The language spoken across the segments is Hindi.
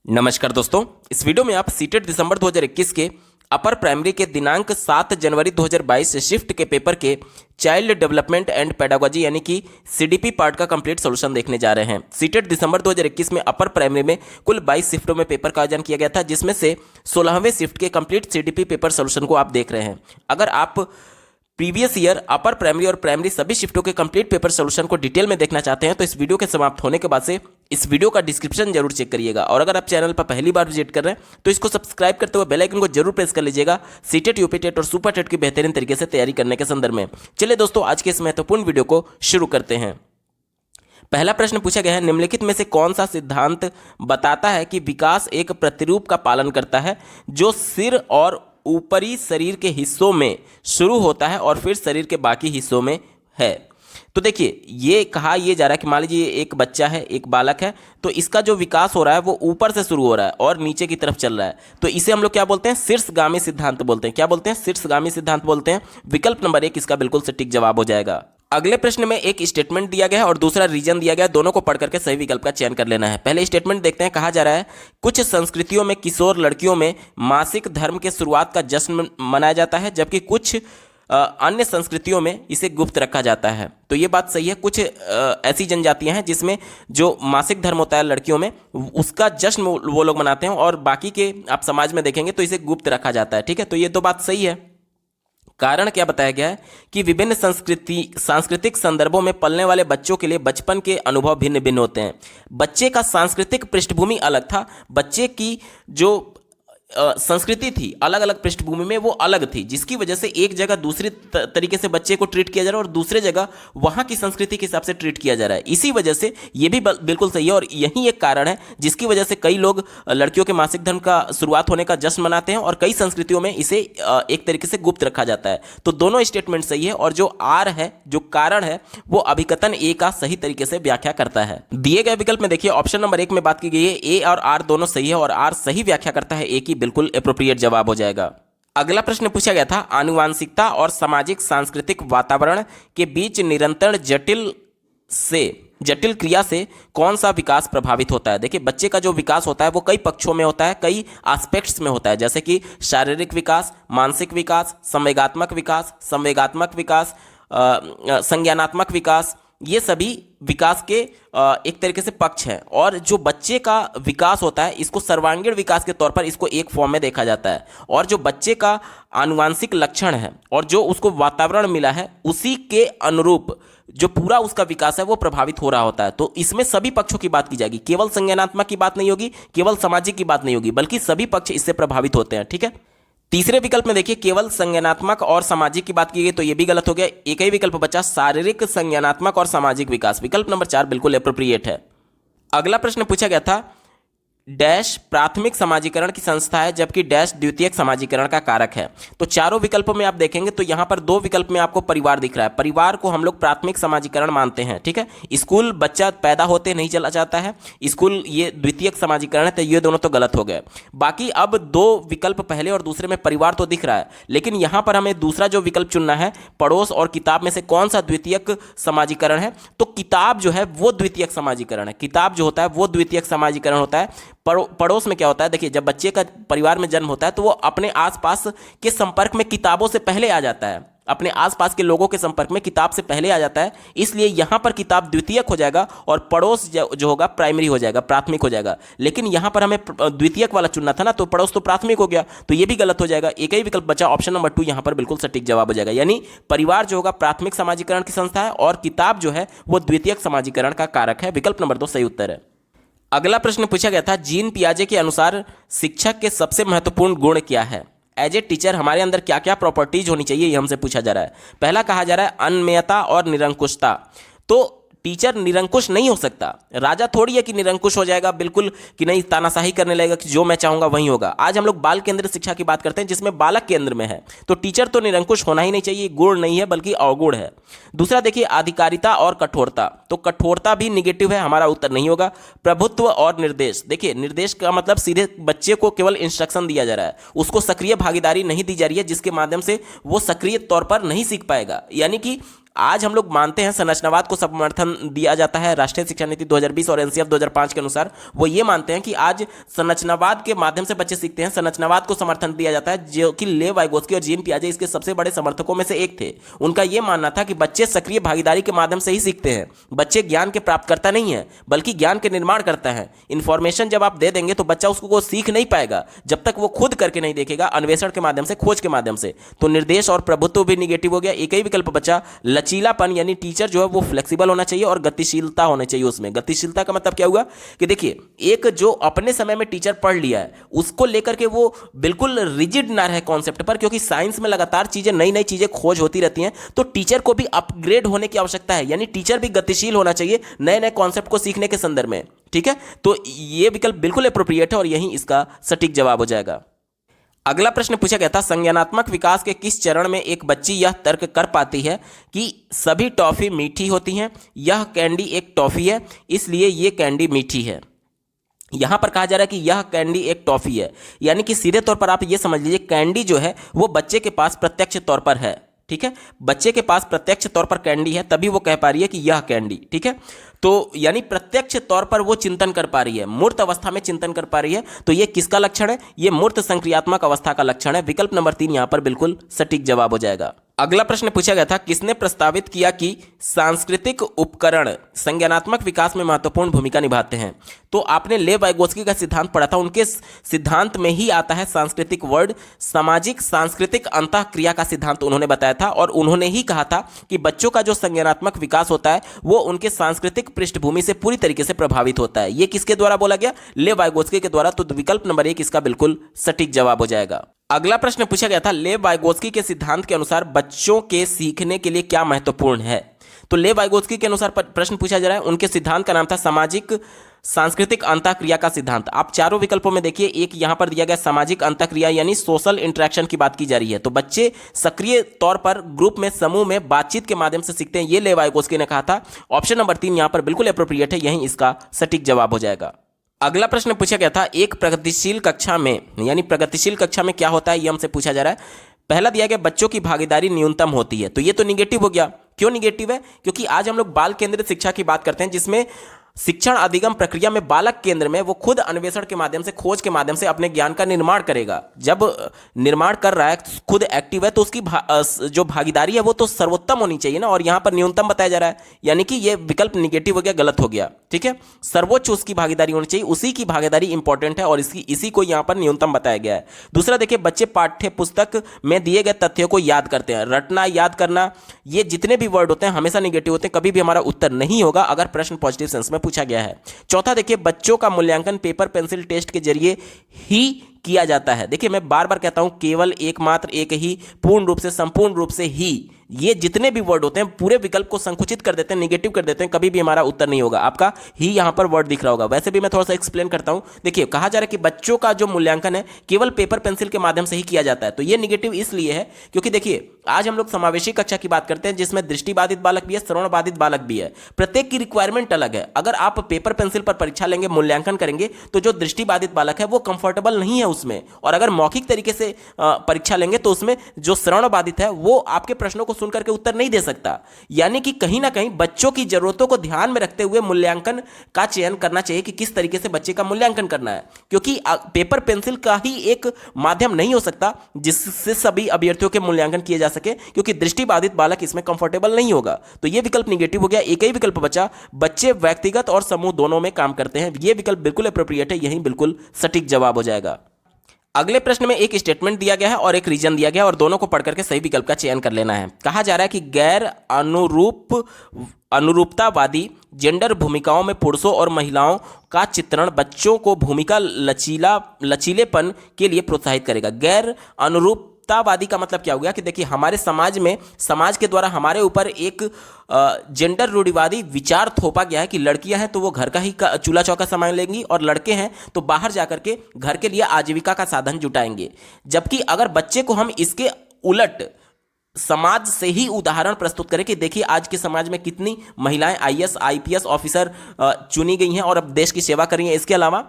नमस्कार दोस्तों, इस वीडियो में आप सीटेट दिसंबर 2021 के अपर प्राइमरी के दिनांक 7 जनवरी 2022 शिफ्ट के पेपर के चाइल्ड डेवलपमेंट एंड पेडागोजी यानी कि सीडीपी पार्ट का कंप्लीट सॉल्यूशन देखने जा रहे हैं। सीटेट दिसंबर 2021 में अपर प्राइमरी में कुल 22 शिफ्टों में पेपर का आयोजन किया गया था, जिसमें से 16वें शिफ्ट के कंप्लीट सीडीपी पेपर सॉल्यूशन को आप देख रहे हैं। अगर आप प्रीवियस ईयर अपर प्राइमरी और प्राइमरी सभी शिफ्टों के कंप्लीट पेपर सॉल्यूशन को डिटेल में देखना चाहते हैं तो इस वीडियो के समाप्त होने के बाद से इस वीडियो का डिस्क्रिप्शन जरूर चेक करिएगा। और अगर आप चैनल पर पहली बार विजिट कर रहे हैं तो इसको सब्सक्राइब करते हुए बेल आइकन को जरूर प्रेस कर लीजिएगा सीटेट, यूपी टेट और सुपर टेट की बेहतरीन तरीके से तैयारी करने के संदर्भ में। चलिए दोस्तों, आज के इस महत्वपूर्ण वीडियो को शुरू करते हैं। पहला प्रश्न पूछा गया है, निम्नलिखित में से कौन सा सिद्धांत बताता है कि विकास एक प्रतिरूप का पालन करता है जो सिर और ऊपरी शरीर के हिस्सों में शुरू होता है और फिर शरीर के बाकी हिस्सों में है। तो देखिए, ये कहा यह जा रहा है कि मान लीजिए एक बच्चा है, एक बालक है, तो इसका जो विकास हो रहा है वो ऊपर से शुरू हो रहा है और नीचे की तरफ चल रहा है। तो इसे हम लोग क्या बोलते हैं? शीर्षगामी सिद्धांत बोलते हैं। क्या बोलते हैं? शीर्षगामी सिद्धांत बोलते हैं। विकल्प नंबर 1 इसका बिल्कुल सटीक जवाब हो जाएगा। अगले प्रश्न में एक स्टेटमेंट दिया गया है और दूसरा रीजन दिया गया है, दोनों को पढ़ करके सही विकल्प का चयन कर लेना है। पहले स्टेटमेंट देखते हैं। कहा जा रहा है, कुछ संस्कृतियों में किशोर लड़कियों में मासिक धर्म के शुरुआत का जश्न मनाया जाता है, जबकि कुछ अन्य संस्कृतियों में इसे गुप्त रखा जाता है। तो ये बात सही है। कुछ ऐसी जनजातियां हैं जिसमें जो मासिक धर्म होता है लड़कियों में, उसका जश्न वो लोग मनाते हैं और बाकी के आप समाज में देखेंगे तो इसे गुप्त रखा जाता है। ठीक है, तो ये तो बात सही है। कारण क्या बताया गया है कि विभिन्न सांस्कृतिक संदर्भों में पलने वाले बच्चों के लिए बचपन के अनुभव भिन्न भिन्न होते हैं। बच्चे का सांस्कृतिक पृष्ठभूमि अलग था, बच्चे की जो संस्कृति थी अलग अलग पृष्ठभूमि में वो अलग थी, जिसकी वजह से एक जगह दूसरी तरीके से बच्चे को ट्रीट किया जा रहा है और दूसरे जगह वहाँ की संस्कृति के हिसाब से ट्रीट किया जा रहा है। इसी वजह से ये भी बिल्कुल सही है और यही एक कारण है जिसकी वजह से कई लोग लड़कियों के मासिक धर्म का शुरुआत होने का जश्न मनाते हैं और कई संस्कृतियों में इसे एक तरीके से गुप्त रखा जाता है। तो दोनों स्टेटमेंट सही है और जो आर है, जो कारण है, वो अभिकथन ए का सही तरीके से व्याख्या करता है। दिए गए विकल्प में देखिए, ऑप्शन नंबर 1 में बात की गई है, ए और आर दोनों सही है और आर सही व्याख्या करता है ए की, बिल्कुल एप्रोप्रिएट जवाब हो जाएगा। अगला प्रश्न पूछा गया था, आनुवांशिकता और सामाजिक सांस्कृतिक वातावरण के बीच निरंतर जटिल क्रिया से कौन सा विकास प्रभावित होता है? देखिए, बच्चे का जो विकास होता है वो कई पक्षों में होता है, कई एस्पेक्ट्स में होता है, जैसे कि शारीरिक विकास, मानसिक विकास, संवेगात्मक विकास, संज्ञानात्मक विकास, ये सभी विकास के एक तरीके से पक्ष हैं। और जो बच्चे का विकास होता है इसको सर्वांगीण विकास के तौर पर इसको एक फॉर्म में देखा जाता है। और जो बच्चे का आनुवांशिक लक्षण है और जो उसको वातावरण मिला है उसी के अनुरूप जो पूरा उसका विकास है वो प्रभावित हो रहा होता है। तो इसमें सभी पक्षों की बात की जाएगी, केवल संज्ञानात्मक की बात नहीं होगी, केवल सामाजिक की बात नहीं होगी, बल्कि सभी पक्ष इससे प्रभावित होते हैं। ठीक है, तीसरे विकल्प में देखिए, केवल संज्ञानात्मक और सामाजिक की बात की गई तो यह भी गलत हो गया। एक ही विकल्प बचा, शारीरिक, संज्ञानात्मक और सामाजिक विकास। विकल्प नंबर 4 बिल्कुल एप्रोप्रिएट है। अगला प्रश्न पूछा गया था, डैश प्राथमिक समाजीकरण की संस्था है जबकि डैश द्वितीयक समाजीकरण का कारक है। तो चारों विकल्पों में आप देखेंगे तो यहां पर 2 विकल्प में आपको परिवार दिख रहा है। परिवार को हम लोग प्राथमिक समाजीकरण मानते हैं। ठीक है, स्कूल बच्चा पैदा होते नहीं चला जाता है, स्कूल ये द्वितीयक समाजीकरण है, तो ये दोनों तो गलत हो गए। बाकी अब 2 विकल्प पहले और दूसरे में परिवार तो दिख रहा है, लेकिन यहां पर हमें दूसरा जो विकल्प चुनना है, पड़ोस और किताब में से कौन सा द्वितीयक समाजीकरण है? तो किताब जो है वो द्वितीयक समाजीकरण है। किताब जो होता है वो द्वितीयक समाजीकरण होता है। पड़ोस में क्या होता है? देखिए, जब बच्चे का परिवार में जन्म होता है तो वो अपने आसपास के संपर्क में किताबों से पहले आ जाता है, अपने आसपास के लोगों के संपर्क में किताब से पहले आ जाता है। इसलिए यहां पर किताब द्वितीयक हो जाएगा और पड़ोस जो होगा प्राइमरी हो जाएगा, प्राथमिक हो जाएगा। लेकिन यहां पर हमें द्वितीयक वाला चुनना था ना, तो पड़ोस तो प्राथमिक हो गया, तो यह भी गलत हो जाएगा। एक ही विकल्प बचा, ऑप्शन नंबर 2 यहां पर बिल्कुल सटीक जवाब हो जाएगा। यानी परिवार जो होगा प्राथमिक समाजीकरण की संस्था है और किताब जो है वो द्वितीयक समाजीकरण का कारक है। विकल्प नंबर 2 सही उत्तर है। अगला प्रश्न पूछा गया था, जीन पियाजे के अनुसार शिक्षक के सबसे महत्वपूर्ण गुण क्या है? एज ए टीचर हमारे अंदर क्या क्या प्रॉपर्टीज होनी चाहिए, ये हमसे पूछा जा रहा है। पहला कहा जा रहा है अनम्यता और निरंकुशता। तो टीचर निरंकुश नहीं हो सकता। राजा थोड़ी है कि निरंकुश हो जाएगा बिल्कुल, कि नहीं तानाशाही करने लगेगा कि जो मैं चाहूंगा वही होगा। आज हम लोग बाल केंद्रित शिक्षा की बात करते हैं जिसमें बालक केंद्र में है। तो टीचर तो निरंकुश होना ही नहीं चाहिए, गुण नहीं है बल्कि अवगुण है। दूसरा देखिए, अधिकारिता और कठोरता। तो कठोरता भी निगेटिव है, हमारा उत्तर नहीं होगा। प्रभुत्व और निर्देश। देखिए, निर्देश का मतलब सीधे बच्चे को केवल इंस्ट्रक्शन दिया जा रहा है, उसको सक्रिय भागीदारी नहीं दी जा रही है, जिसके माध्यम से वो सक्रिय तौर पर नहीं सीख पाएगा। यानी कि आज हम लोग मानते हैं संरचनावाद को समर्थन दिया जाता है राष्ट्रीय शिक्षा नीति 2020 और एनसीएफ 2005 के अनुसार वो ये मानते हैं कि आज संरचनावाद के माध्यम से बच्चे सीखते हैं, संरचनावाद को समर्थन दिया जाता है, जो कि लेव वाइगोत्स्की और जीन पियाजे इसके सबसे बड़े समर्थकों में से एक थे। उनका यह मानना था कि बच्चे सक्रिय भागीदारी के माध्यम से ही सीखते हैं, बच्चे ज्ञान के प्राप्तकर्ता नहीं है बल्कि ज्ञान के निर्माण करता है। इन्फॉर्मेशन जब आप दे देंगे तो बच्चा उसको सीख नहीं पाएगा जब तक वो खुद करके नहीं देखेगा, अन्वेषण के माध्यम से, खोज के माध्यम से। तो निर्देश और प्रभुत्व भी निगेटिव हो गया। एक ही विकल्प बचा लचीलापन, यानी टीचर जो है वो फ्लेक्सिबल होना चाहिए और गतिशीलता होनी चाहिए उसमें। गतिशीलता का मतलब क्या हुआ कि देखिए, एक जो अपने समय में टीचर पढ़ लिया है उसको लेकर के वो बिल्कुल रिजिड ना रहे कॉन्सेप्ट पर, क्योंकि साइंस में लगातार चीजें, नई नई चीजें खोज होती रहती हैं, तो टीचर को भी अपग्रेड होने की आवश्यकता है, यानी टीचर भी गतिशील होना चाहिए नए नए कॉन्सेप्ट को सीखने के संदर्भ में। ठीक है, तो ये विकल्प बिल्कुल अप्रोप्रिएट है और यही इसका सटीक जवाब हो जाएगा। अगला प्रश्न पूछा गया था, संज्ञानात्मक विकास के किस चरण में एक बच्ची यह तर्क कर पाती है कि सभी टॉफी मीठी होती हैं, यह कैंडी एक टॉफी है इसलिए यह कैंडी मीठी है। यहां पर कहा जा रहा है कि यह कैंडी एक टॉफी है, यानी कि सीधे तौर पर आप यह समझ लीजिए कैंडी जो है वो बच्चे के पास प्रत्यक्ष तौर पर है। ठीक है, बच्चे के पास प्रत्यक्ष तौर पर कैंडी है तभी वो कह पा रही है कि यह कैंडी। ठीक है, तो यानी प्रत्यक्ष तौर पर वो चिंतन कर पा रही है, मूर्त अवस्था में चिंतन कर पा रही है। तो ये किसका लक्षण है? ये मूर्त संक्रियात्मक अवस्था का लक्षण है। विकल्प नंबर 3 यहां पर बिल्कुल सटीक जवाब हो जाएगा। अगला प्रश्न पूछा गया था, किसने प्रस्तावित किया कि सांस्कृतिक उपकरण संज्ञानात्मक विकास में महत्वपूर्ण भूमिका निभाते हैं? तो आपने लेव वाइगोत्स्की का सिद्धांत पढ़ा था, उनके सिद्धांत में ही आता है सांस्कृतिक वर्ड। सामाजिक सांस्कृतिक अंतःक्रिया का सिद्धांत उन्होंने बताया था और उन्होंने ही कहा था कि बच्चों का जो संज्ञानात्मक विकास होता है वो उनके सांस्कृतिक पृष्ठभूमि से पूरी तरीके से प्रभावित होता है। ये किसके द्वारा बोला गया? लेव वाइगोत्स्की के द्वारा। तो विकल्प नंबर 1 इसका बिल्कुल सटीक जवाब हो जाएगा। अगला प्रश्न पूछा गया था, लेव वाइगोत्स्की के सिद्धांत के अनुसार बच्चों के सीखने के लिए क्या महत्वपूर्ण है? तो लेव वाइगोत्स्की के अनुसार प्रश्न पूछा जा रहा है, उनके सिद्धांत का नाम था सामाजिक सांस्कृतिक अंतःक्रिया का सिद्धांत। आप चारों विकल्पों में देखिए, एक यहां पर दिया गया सामाजिक अंतःक्रिया यानी सोशल इंटरेक्शन की बात की जा रही है। तो बच्चे सक्रिय तौर पर ग्रुप में, समूह में बातचीत के माध्यम से सीखते हैं, ये लेव वाइगोत्स्की ने कहा था। ऑप्शन नंबर 3 यहां पर बिल्कुल एप्रोप्रिएट है, यही इसका सटीक जवाब हो जाएगा। अगला प्रश्न पूछा गया था, एक प्रगतिशील कक्षा में, यानी प्रगतिशील कक्षा में क्या होता है, ये हमसे पूछा जा रहा है। पहला दिया गया बच्चों की भागीदारी न्यूनतम होती है, तो ये तो निगेटिव हो गया। क्यों निगेटिव है? क्योंकि आज हम लोग बाल केंद्रित शिक्षा की बात करते हैं, जिसमें शिक्षण अधिगम प्रक्रिया में बालक केंद्र में वो खुद अन्वेषण के माध्यम से, खोज के माध्यम से अपने ज्ञान का निर्माण करेगा। जब निर्माण कर रहा है, खुद एक्टिव है, तो उसकी जो भागीदारी है वो तो सर्वोत्तम होनी चाहिए ना, और यहां पर न्यूनतम बताया जा रहा है, यानी कि ये विकल्प निगेटिव हो गया, गलत हो गया। ठीक है, सर्वोच्च उसकी भागीदारी होनी चाहिए, उसी की भागीदारी इंपॉर्टेंट है और इसी को यहां पर न्यूनतम बताया गया है। दूसरा देखिए, बच्चे पाठ्य पुस्तक में दिए गए तथ्यों को याद करते हैं। रटना, याद करना, ये जितने भी वर्ड होते हैं हमेशा निगेटिव होते हैं, कभी भी हमारा उत्तर नहीं होगा अगर प्रश्न पॉजिटिव सेंस में पूछा गया है। चौथा देखिए, बच्चों का मूल्यांकन पेपर पेंसिल टेस्ट के जरिए ही किया जाता है। देखिए, मैं बार बार कहता हूं, केवल एकमात्र, एक ही, पूर्ण रूप से, संपूर्ण रूप से ही, ये जितने भी वर्ड होते हैं पूरे विकल्प को संकुचित कर देते हैं, निगेटिव कर देते हैं, कभी भी हमारा उत्तर नहीं होगा। आपका ही यहां पर वर्ड दिख रहा होगा। वैसे भी मैं थोड़ा सा एक्सप्लेन करता हूं। देखिए, कहा जा रहा है कि बच्चों का जो मूल्यांकन है केवल पेपर पेंसिल के माध्यम से ही किया जाता है, तो ये निगेटिव इसलिए है क्योंकि देखिए, आज हम लोग समावेशी कक्षा की बात करते हैं, जिसमें दृष्टिबाधित बालक भी है, श्रवण बाधित बालक भी है। प्रत्येक की रिक्वायरमेंट अलग है। अगर आप पेपर पेंसिल पर परीक्षा लेंगे, मूल्यांकन करेंगे, तो जो दृष्टिबाधित बालक है वो कंफर्टेबल नहीं है उसमें, और अगर मौखिक तरीके से परीक्षा लेंगे तो उसमें जो श्रवण बाधित है वो आपके प्रश्नों को सुनकर के उत्तर नहीं दे सकता। यानी कि कहीं ना कहीं बच्चों की जरूरतों को ध्यान में रखते हुए मूल्यांकन का चयन करना चाहिए कि किस तरीके से बच्चे का मूल्यांकन करना है, क्योंकि पेपर पेंसिल का ही एक माध्यम नहीं हो सकता जिससे सभी अभ्यर्थियों के मूल्यांकन किए जा सके, क्योंकि दृष्टिबाधित बालक इसमें कंफर्टेबल नहीं होगा। तो यह विकल्प निगेटिव हो गया। एक ही विकल्प बचा, बच्चे व्यक्तिगत और समूह दोनों में काम करते हैं। यह विकल्प बिल्कुल एप्रोप्रिएट है, यही बिल्कुल सटीक जवाब हो जाएगा। अगले प्रश्न में एक स्टेटमेंट दिया गया है और एक रीजन दिया गया है और दोनों को पढ़ करके सही विकल्प का चयन कर लेना है। कहा जा रहा है कि गैर अनुरूपतावादी जेंडर भूमिकाओं में पुरुषों और महिलाओं का चित्रण बच्चों को भूमिका लचीलेपन के लिए प्रोत्साहित करेगा। गैर अनुरूपतावादी का मतलब क्या हो गया कि देखिए, हमारे समाज में, समाज के द्वारा हमारे ऊपर एक जेंडर रूढ़िवादी विचार थोपा गया है कि लड़कियां हैं तो वो घर का ही चूल्हा चौका संभाल लेंगी और लड़के हैं तो बाहर जाकर के घर के लिए आजीविका का साधन जुटाएंगे। जबकि अगर बच्चे को हम इसके उलट समाज से ही उदाहरण प्रस्तुत करें कि देखिए, आज के समाज में कितनी महिलाएं आईएएस आईपीएस ऑफिसर चुनी गई हैं और अब देश की सेवा कर रही हैं। इसके अलावा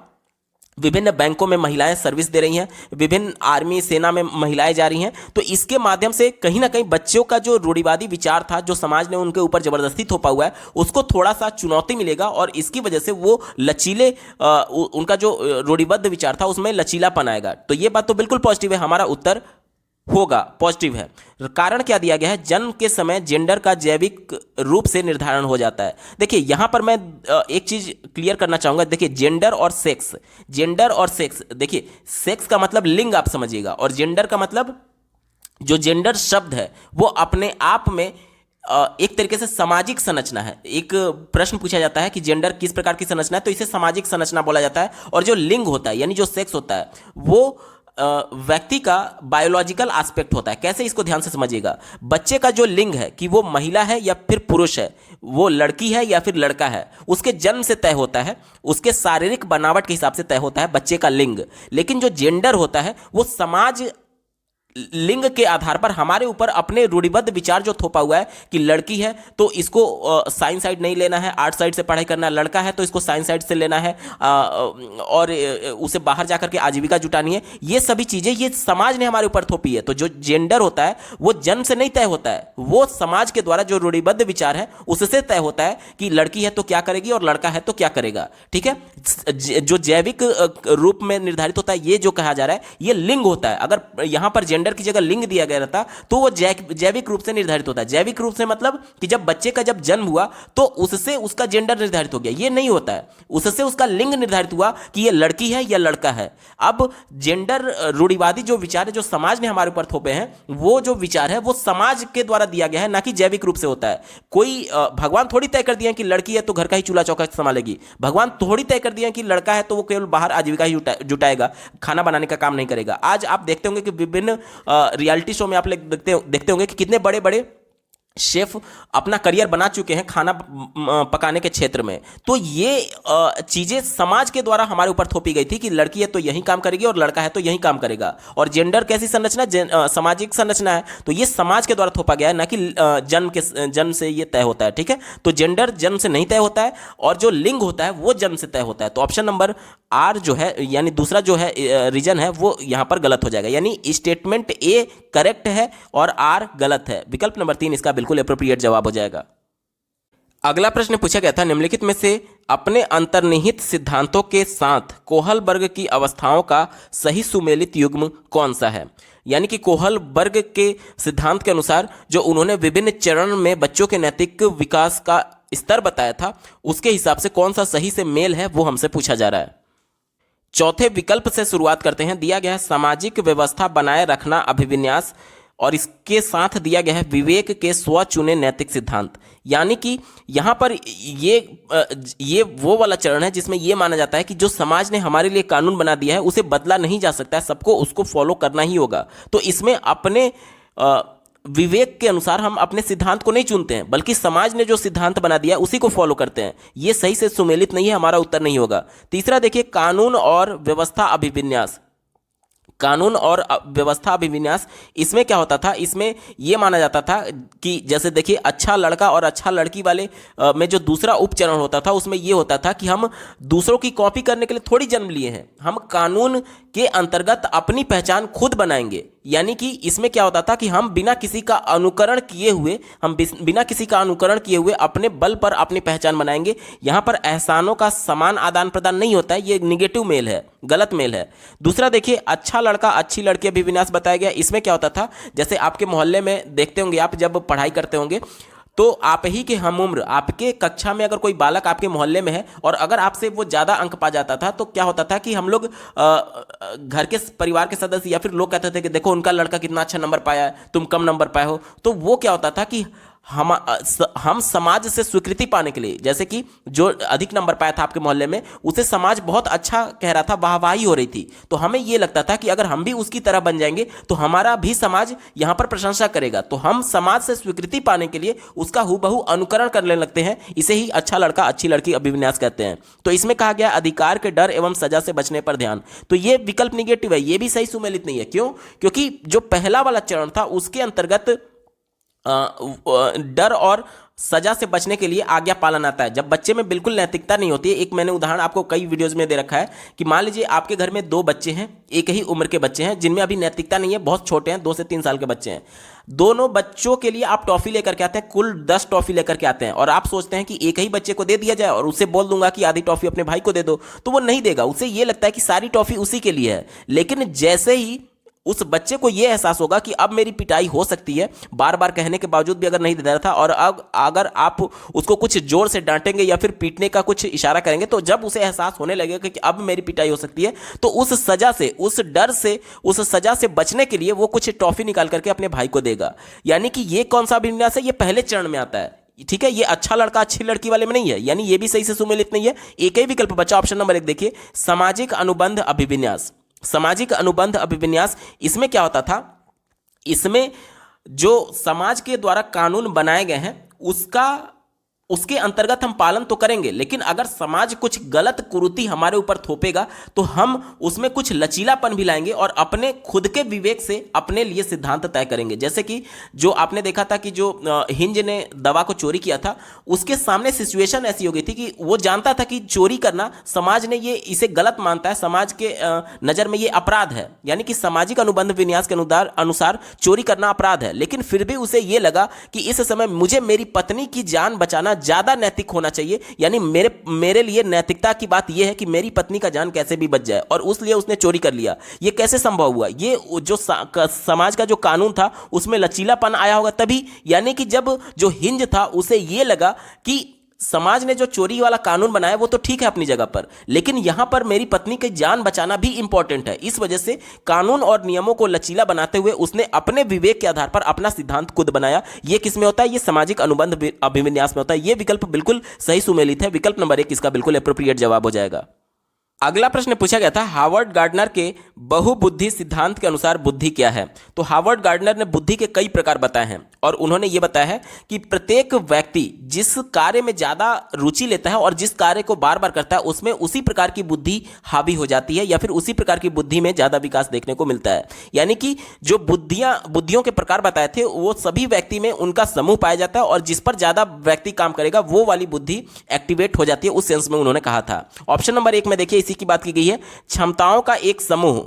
विभिन्न बैंकों में महिलाएं सर्विस दे रही हैं, विभिन्न आर्मी सेना में महिलाएं जा रही हैं। तो इसके माध्यम से कहीं ना कहीं बच्चों का जो रूढ़िवादी विचार था, जो समाज ने उनके ऊपर जबरदस्ती थोपा हुआ है, उसको थोड़ा सा चुनौती मिलेगा और इसकी वजह से वो लचीले उनका जो रूढ़िबद्ध विचार था उसमें लचीलापन आएगा। तो ये बात तो बिल्कुल पॉजिटिव है, हमारा उत्तर होगा पॉजिटिव है। कारण क्या दिया गया है, जन्म के समय जेंडर का जैविक रूप से निर्धारण हो जाता है। देखिए यहां पर मैं एक चीज क्लियर करना चाहूंगा। देखिए जेंडर और सेक्स, देखिए सेक्स का मतलब लिंग आप समझिएगा, और जेंडर का मतलब जो जेंडर शब्द है वो अपने आप में एक तरीके से सामाजिक संरचना है। एक प्रश्न पूछा जाता है कि जेंडर किस प्रकार की संरचना है, तो इसे सामाजिक संरचना बोला जाता है। और जो लिंग होता है यानी जो सेक्स होता है वो व्यक्ति का बायोलॉजिकल एस्पेक्ट होता है। कैसे, इसको ध्यान से समझिएगा। बच्चे का जो लिंग है कि वो महिला है या फिर पुरुष है, वो लड़की है या फिर लड़का है, उसके जन्म से तय होता है, उसके शारीरिक बनावट के हिसाब से तय होता है बच्चे का लिंग। लेकिन जो जेंडर होता है वो समाज लिंग के आधार पर हमारे ऊपर अपने रूढ़िबद्ध विचार जो थोपा हुआ है कि लड़की है तो इसको साइंस साइड नहीं लेना है, आर्ट साइड से पढ़ाई करना है, लड़का है तो इसको साइंस साइड से लेना है और उसे बाहर जाकर के आजीविका जुटानी है। ये सभी चीज़ें ये समाज ने हमारे ऊपर थोपी है। तो जो जेंडर होता है वो जन्म से नहीं तय होता है, वो समाज के द्वारा जो रूढ़िबद्ध विचार है उससे तय होता है कि लड़की है तो क्या करेगी और लड़का है तो क्या करेगा। ठीक है, जो जैविक रूप में निर्धारित होता है ये जो कहा जा रहा है ये लिंग होता है। अगर यहां पर जेंडर की जगह लिंग दिया गया रहता तो वो जैविक रूप से निर्धारित होता है। जैविक रूप से मतलब कि जब बच्चे का जब जन्म हुआ तो उससे उसका जेंडर निर्धारित हो गया, ये नहीं होता है। उससे उसका लिंग निर्धारित हुआ कि ये लड़की है या लड़का है। अब जेंडर रूढ़िवादी जो विचार है जो समाज ने हमारे ऊपर थोपे हैं, वो जो विचार है वो समाज के द्वारा दिया गया है, ना कि जैविक रूप से होता है। कोई भगवान थोड़ी तय कर दिया कि लड़की है तो घर का ही चूल्हा चौका संभालेगी। भगवान थोड़ी तय कर दिया कि लड़का है तो वो केवल बाहर आजीविका ही जुटाएगा, खाना बनाने का काम नहीं करेगा। आज आप देखते होंगे कि विभिन्न रियलिटी शो में आप लोग देखते होंगे कि कितने बड़े बड़े शेफ अपना करियर बना चुके हैं खाना पकाने के क्षेत्र में। तो ये चीजें समाज के द्वारा हमारे ऊपर थोपी गई थी कि लड़की है तो यही काम करेगी और लड़का है तो यही काम करेगा। और जेंडर कैसी संरचना, सामाजिक संरचना है, तो ये समाज के द्वारा थोपा गया है, ना कि जन्म से ये तय होता है। ठीक है, तो जेंडर जन्म से नहीं तय होता है और जो लिंग होता है वो जन्म से तय होता है। तो ऑप्शन नंबर आर जो है यानी दूसरा जो है रीजन है वो यहां पर गलत हो जाएगा, यानी स्टेटमेंट ए करेक्ट है और आर गलत है। विकल्प नंबर 3 इसका बिल्कुल एप्रोप्रिएट जवाब हो जाएगा। अगला प्रश्न पूछा गया था, निम्नलिखित में से अपने अंतर्निहित सिद्धांतों के साथ कोहलबर्ग की अवस्थाओं का सही सुमेलित युग्म कौन सा है। यानी कि कोहलबर्ग के सिद्धांत के अनुसार जो उन्होंने विभिन्न चरण में बच्चों के नैतिक विकास का स्तर बताया था, उसके हिसाब से कौन सा सही से मेल है वो हमसे पूछा जा रहा है। चौथे विकल्प से शुरुआत करते हैं। दिया गया है सामाजिक व्यवस्था बनाए रखना अभिविन्यास, और इसके साथ दिया गया है विवेक के स्व चुने नैतिक सिद्धांत। यानी कि यहाँ पर ये वो वाला चरण है जिसमें ये माना जाता है कि जो समाज ने हमारे लिए कानून बना दिया है उसे बदला नहीं जा सकता है, सबको उसको फॉलो करना ही होगा। तो इसमें अपने विवेक के अनुसार हम अपने सिद्धांत को नहीं चुनते हैं, बल्कि समाज ने जो सिद्धांत बना दिया उसी को फॉलो करते हैं। ये सही से सुमेलित नहीं है, हमारा उत्तर नहीं होगा। तीसरा देखिए, कानून और व्यवस्था अभिविन्यास। कानून और व्यवस्था अभिविन्यास, इसमें क्या होता था, इसमें यह माना जाता था कि जैसे देखिए अच्छा लड़का और अच्छा लड़की वाले में जो दूसरा उपचरण होता था उसमें यह होता था कि हम दूसरों की कॉपी करने के लिए थोड़ी जन्म लिए हैं, हम कानून के अंतर्गत अपनी पहचान खुद बनाएंगे। यानी कि इसमें क्या होता था कि हम बिना किसी का अनुकरण किए हुए अपने बल पर अपनी पहचान बनाएंगे। यहां पर एहसानों का समान आदान प्रदान नहीं होता है, ये निगेटिव मेल है, गलत मेल है। दूसरा देखिए, अच्छा लड़का अच्छी लड़की अभिविन्यास बताया गया। इसमें क्या होता था, जैसे आपके मोहल्ले में देखते होंगे आप जब पढ़ाई करते होंगे तो आप ही के हम उम्र आपके कक्षा में अगर कोई बालक आपके मोहल्ले में है और अगर आपसे वो ज़्यादा अंक पा जाता था तो क्या होता था कि हम लोग घर के परिवार के सदस्य या फिर लोग कहते थे कि देखो उनका लड़का कितना अच्छा नंबर पाया है, तुम कम नंबर पाए हो। तो वो क्या होता था कि हम समाज से स्वीकृति पाने के लिए, जैसे कि जो अधिक नंबर पाया था आपके मोहल्ले में उसे समाज बहुत अच्छा कह रहा था, वाहवाही हो रही थी, तो हमें यह लगता था कि अगर हम भी उसकी तरह बन जाएंगे तो हमारा भी समाज यहां पर प्रशंसा करेगा। तो हम समाज से स्वीकृति पाने के लिए उसका हूबहू अनुकरण करने लगते हैं। इसे ही अच्छा लड़का अच्छी लड़की अभिविन्यास कहते हैं। तो इसमें कहा गया अधिकार के डर एवं सजा से बचने पर ध्यान। तो यह विकल्प निगेटिव है, यह भी सही सुमेलित नहीं है। क्यों? क्योंकि जो पहला वाला चरण था उसके अंतर्गत डर और सजा से बचने के लिए आज्ञा पालन आता है। जब बच्चे में बिल्कुल नैतिकता नहीं होती है, एक मैंने उदाहरण आपको कई वीडियोस में दे रखा है कि मान लीजिए आपके घर में 2 बच्चे हैं, एक ही उम्र के बच्चे हैं जिनमें अभी नैतिकता नहीं है, बहुत छोटे हैं, 2 से 3 साल के बच्चे हैं। दोनों बच्चों के लिए आप टॉफी लेकर के आते हैं, कुल 10 टॉफी लेकर के आते हैं, और आप सोचते हैं कि एक ही बच्चे को दे दिया जाए और उससे बोल दूंगा कि आधी टॉफी अपने भाई को दे दो, तो वो नहीं देगा। उसे ये लगता है कि सारी टॉफी उसी के लिए है। लेकिन जैसे ही उस बच्चे को यह एहसास होगा कि अब मेरी पिटाई हो सकती है, बार बार कहने के बावजूद भी अगर नहीं दे रहा था, और अब अगर आप उसको कुछ जोर से डांटेंगे या फिर पीटने का कुछ इशारा करेंगे, तो जब उसे एहसास होने लगेगा कि अब मेरी पिटाई हो सकती है, तो उस सजा से, उस डर से, उस सजा से बचने के लिए वो कुछ टॉफी निकाल करके अपने भाई को देगा। यानी कि ये कौन सा अभिविन्यास है? ये पहले चरण में आता है। ठीक है, ये अच्छा लड़का अच्छी लड़की वाले में नहीं है, यानी ये भी सही से सुमेलित नहीं है। एक ही विकल्प बचा, ऑप्शन नंबर 1 देखिए, सामाजिक अनुबंध अभिविन्यास। सामाजिक अनुबंध अभिविन्यास, इसमें क्या होता था? इसमें जो समाज के द्वारा कानून बनाए गए हैं उसके अंतर्गत हम पालन तो करेंगे, लेकिन अगर समाज कुछ गलत कुरीति हमारे ऊपर थोपेगा तो हम उसमें कुछ लचीलापन भी लाएंगे और अपने खुद के विवेक से अपने लिए सिद्धांत तय करेंगे। जैसे कि जो आपने देखा था कि जो हिंज ने दवा को चोरी किया था, उसके सामने सिचुएशन ऐसी हो गई थी कि वो जानता था कि चोरी करना, समाज ने ये इसे गलत मानता है, समाज के नज़र में ये अपराध है, यानी कि सामाजिक अनुबंध विन्यास के अनुसार चोरी करना अपराध है। लेकिन फिर भी उसे ये लगा कि इस समय मुझे मेरी पत्नी की जान बचाना ज्यादा नैतिक होना चाहिए, यानी मेरे लिए नैतिकता की बात यह है कि मेरी पत्नी का जान कैसे भी बच जाए, और उसलिए उसने चोरी कर लिया। यह कैसे संभव हुआ? ये जो समाज का जो कानून था उसमें लचीलापन आया होगा तभी, यानी कि जब जो हिंज था उसे यह लगा कि समाज ने जो चोरी वाला कानून बनाया वो तो ठीक है अपनी जगह पर, लेकिन यहां पर मेरी पत्नी की जान बचाना भी इंपॉर्टेंट है। इस वजह से कानून और नियमों को लचीला बनाते हुए उसने अपने विवेक के आधार पर अपना सिद्धांत खुद बनाया। ये किस में होता है? ये सामाजिक अनुबंध अभिविन्यास में होता है। ये विकल्प बिल्कुल सही सुमेलित है। विकल्प नंबर 1 इसका बिल्कुल एप्रोप्रिएट जवाब हो जाएगा। अगला प्रश्न पूछा गया था, हार्वर्ड गार्डनर के बहुबुद्धि सिद्धांत के अनुसार बुद्धि क्या है? तो हार्वर्ड गार्डनर ने बुद्धि के कई प्रकार बताए हैं, और उन्होंने ये बताया है कि प्रत्येक व्यक्ति जिस कार्य में ज्यादा रुचि लेता है और जिस कार्य को बार बार करता है उसमें उसी प्रकार की बुद्धि हावी हो जाती है, या फिर उसी प्रकार की बुद्धि में ज्यादा विकास देखने को मिलता है। यानी कि जो बुद्धियों के प्रकार बताए थे वो सभी व्यक्ति में उनका समूह पाया जाता है, और जिस पर ज्यादा व्यक्ति काम करेगा वो वाली बुद्धि एक्टिवेट हो जाती है, उस सेंस में उन्होंने कहा था। ऑप्शन नंबर 1 में देखिए इसी की बात की गई है, क्षमताओं का एक समूह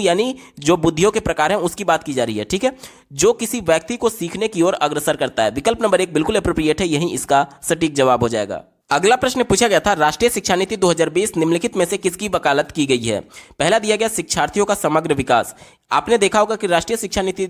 यानी जो बुद्धियों के प्रकार हैं उसकी बात की जा रही है। ठीक है, जो किसी व्यक्ति को सीखने की ओर अग्रसर करता है। विकल्प नंबर 1 बिल्कुल एप्रोप्रिएट है, यही इसका सटीक जवाब हो जाएगा। अगला प्रश्न पूछा गया था, राष्ट्रीय शिक्षा नीति 2020 निम्नलिखित में से किसकी वकालत की गई है? पहला दिया गया शिक्षार्थियों का समग्र विकास। आपने देखा होगा कि राष्ट्रीय शिक्षा नीति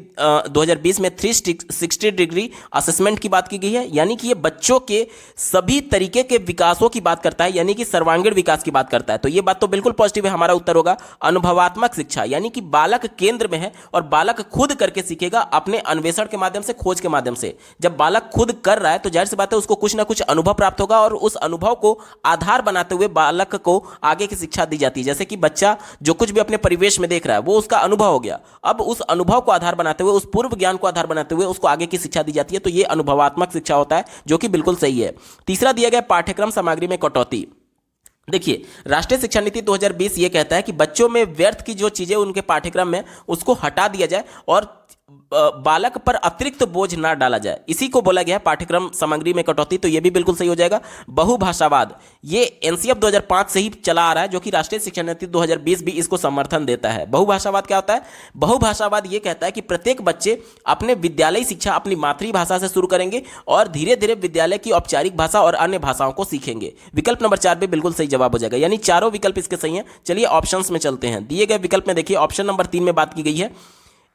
2020 में 360 डिग्री असेसमेंट की बात की गई है, यानी कि ये बच्चों के सभी तरीके के विकासों की बात करता है, यानी कि सर्वांगीण विकास की बात करता है। तो ये बात तो बिल्कुल पॉजिटिव है, हमारा उत्तर होगा। अनुभवात्मक शिक्षा, यानी कि बालक केंद्र में है और बालक खुद करके सीखेगा अपने अन्वेषण के माध्यम से, खोज के माध्यम से। जब बालक खुद कर रहा है तो जाहिर सी बात है उसको कुछ ना कुछ अनुभव प्राप्त होगा, और उस अनुभव को आधार बनाते हुए बालक को आगे की शिक्षा दी जाती है। जैसे कि बच्चा जो कुछ भी अपने परिवेश में देख रहा है वो उसका अनुभव हो गया, अब उस अनुभव को आधार बनाते हुए, उस पूर्व ज्ञान को आधार बनाते हुए उसको आगे की शिक्षा दी जाती है। तो ये अनुभवात्मक शिक्षा होता है, जो कि बिल्कुल सही है। तीसरा दिया गया पाठ्यक्रम सामग्री में कटौती। देखिए, राष्ट्रीय शिक्षा नीति 2020 ये कहता है कि बच्चों में व्यर्थ की जो चीजें उनके पाठ्यक्रम में उसको हटा दिया जाए और बालक पर अतिरिक्त बोझ ना डाला जाए, इसी को बोला गया है पाठ्यक्रम सामग्री में कटौती। तो ये भी बिल्कुल सही हो जाएगा। बहुभाषावाद, ये एनसीएफ 2005 से ही चला आ रहा है, जो कि राष्ट्रीय शिक्षा नीति 2020 भी इसको समर्थन देता है। बहुभाषावाद क्या होता है? बहुभाषावाद ये कहता है कि प्रत्येक बच्चे अपने विद्यालयी शिक्षा अपनी मातृभाषा से शुरू करेंगे और धीरे धीरे विद्यालय की औपचारिक भाषा और अन्य भाषाओं को सीखेंगे। विकल्प नंबर 4 भी बिल्कुल सही जवाब हो जाएगा, यानी चारों विकल्प इसके सही हैं। चलिए ऑप्शंस में चलते हैं। दिए गए विकल्प में देखिए ऑप्शन नंबर 3 में बात की गई है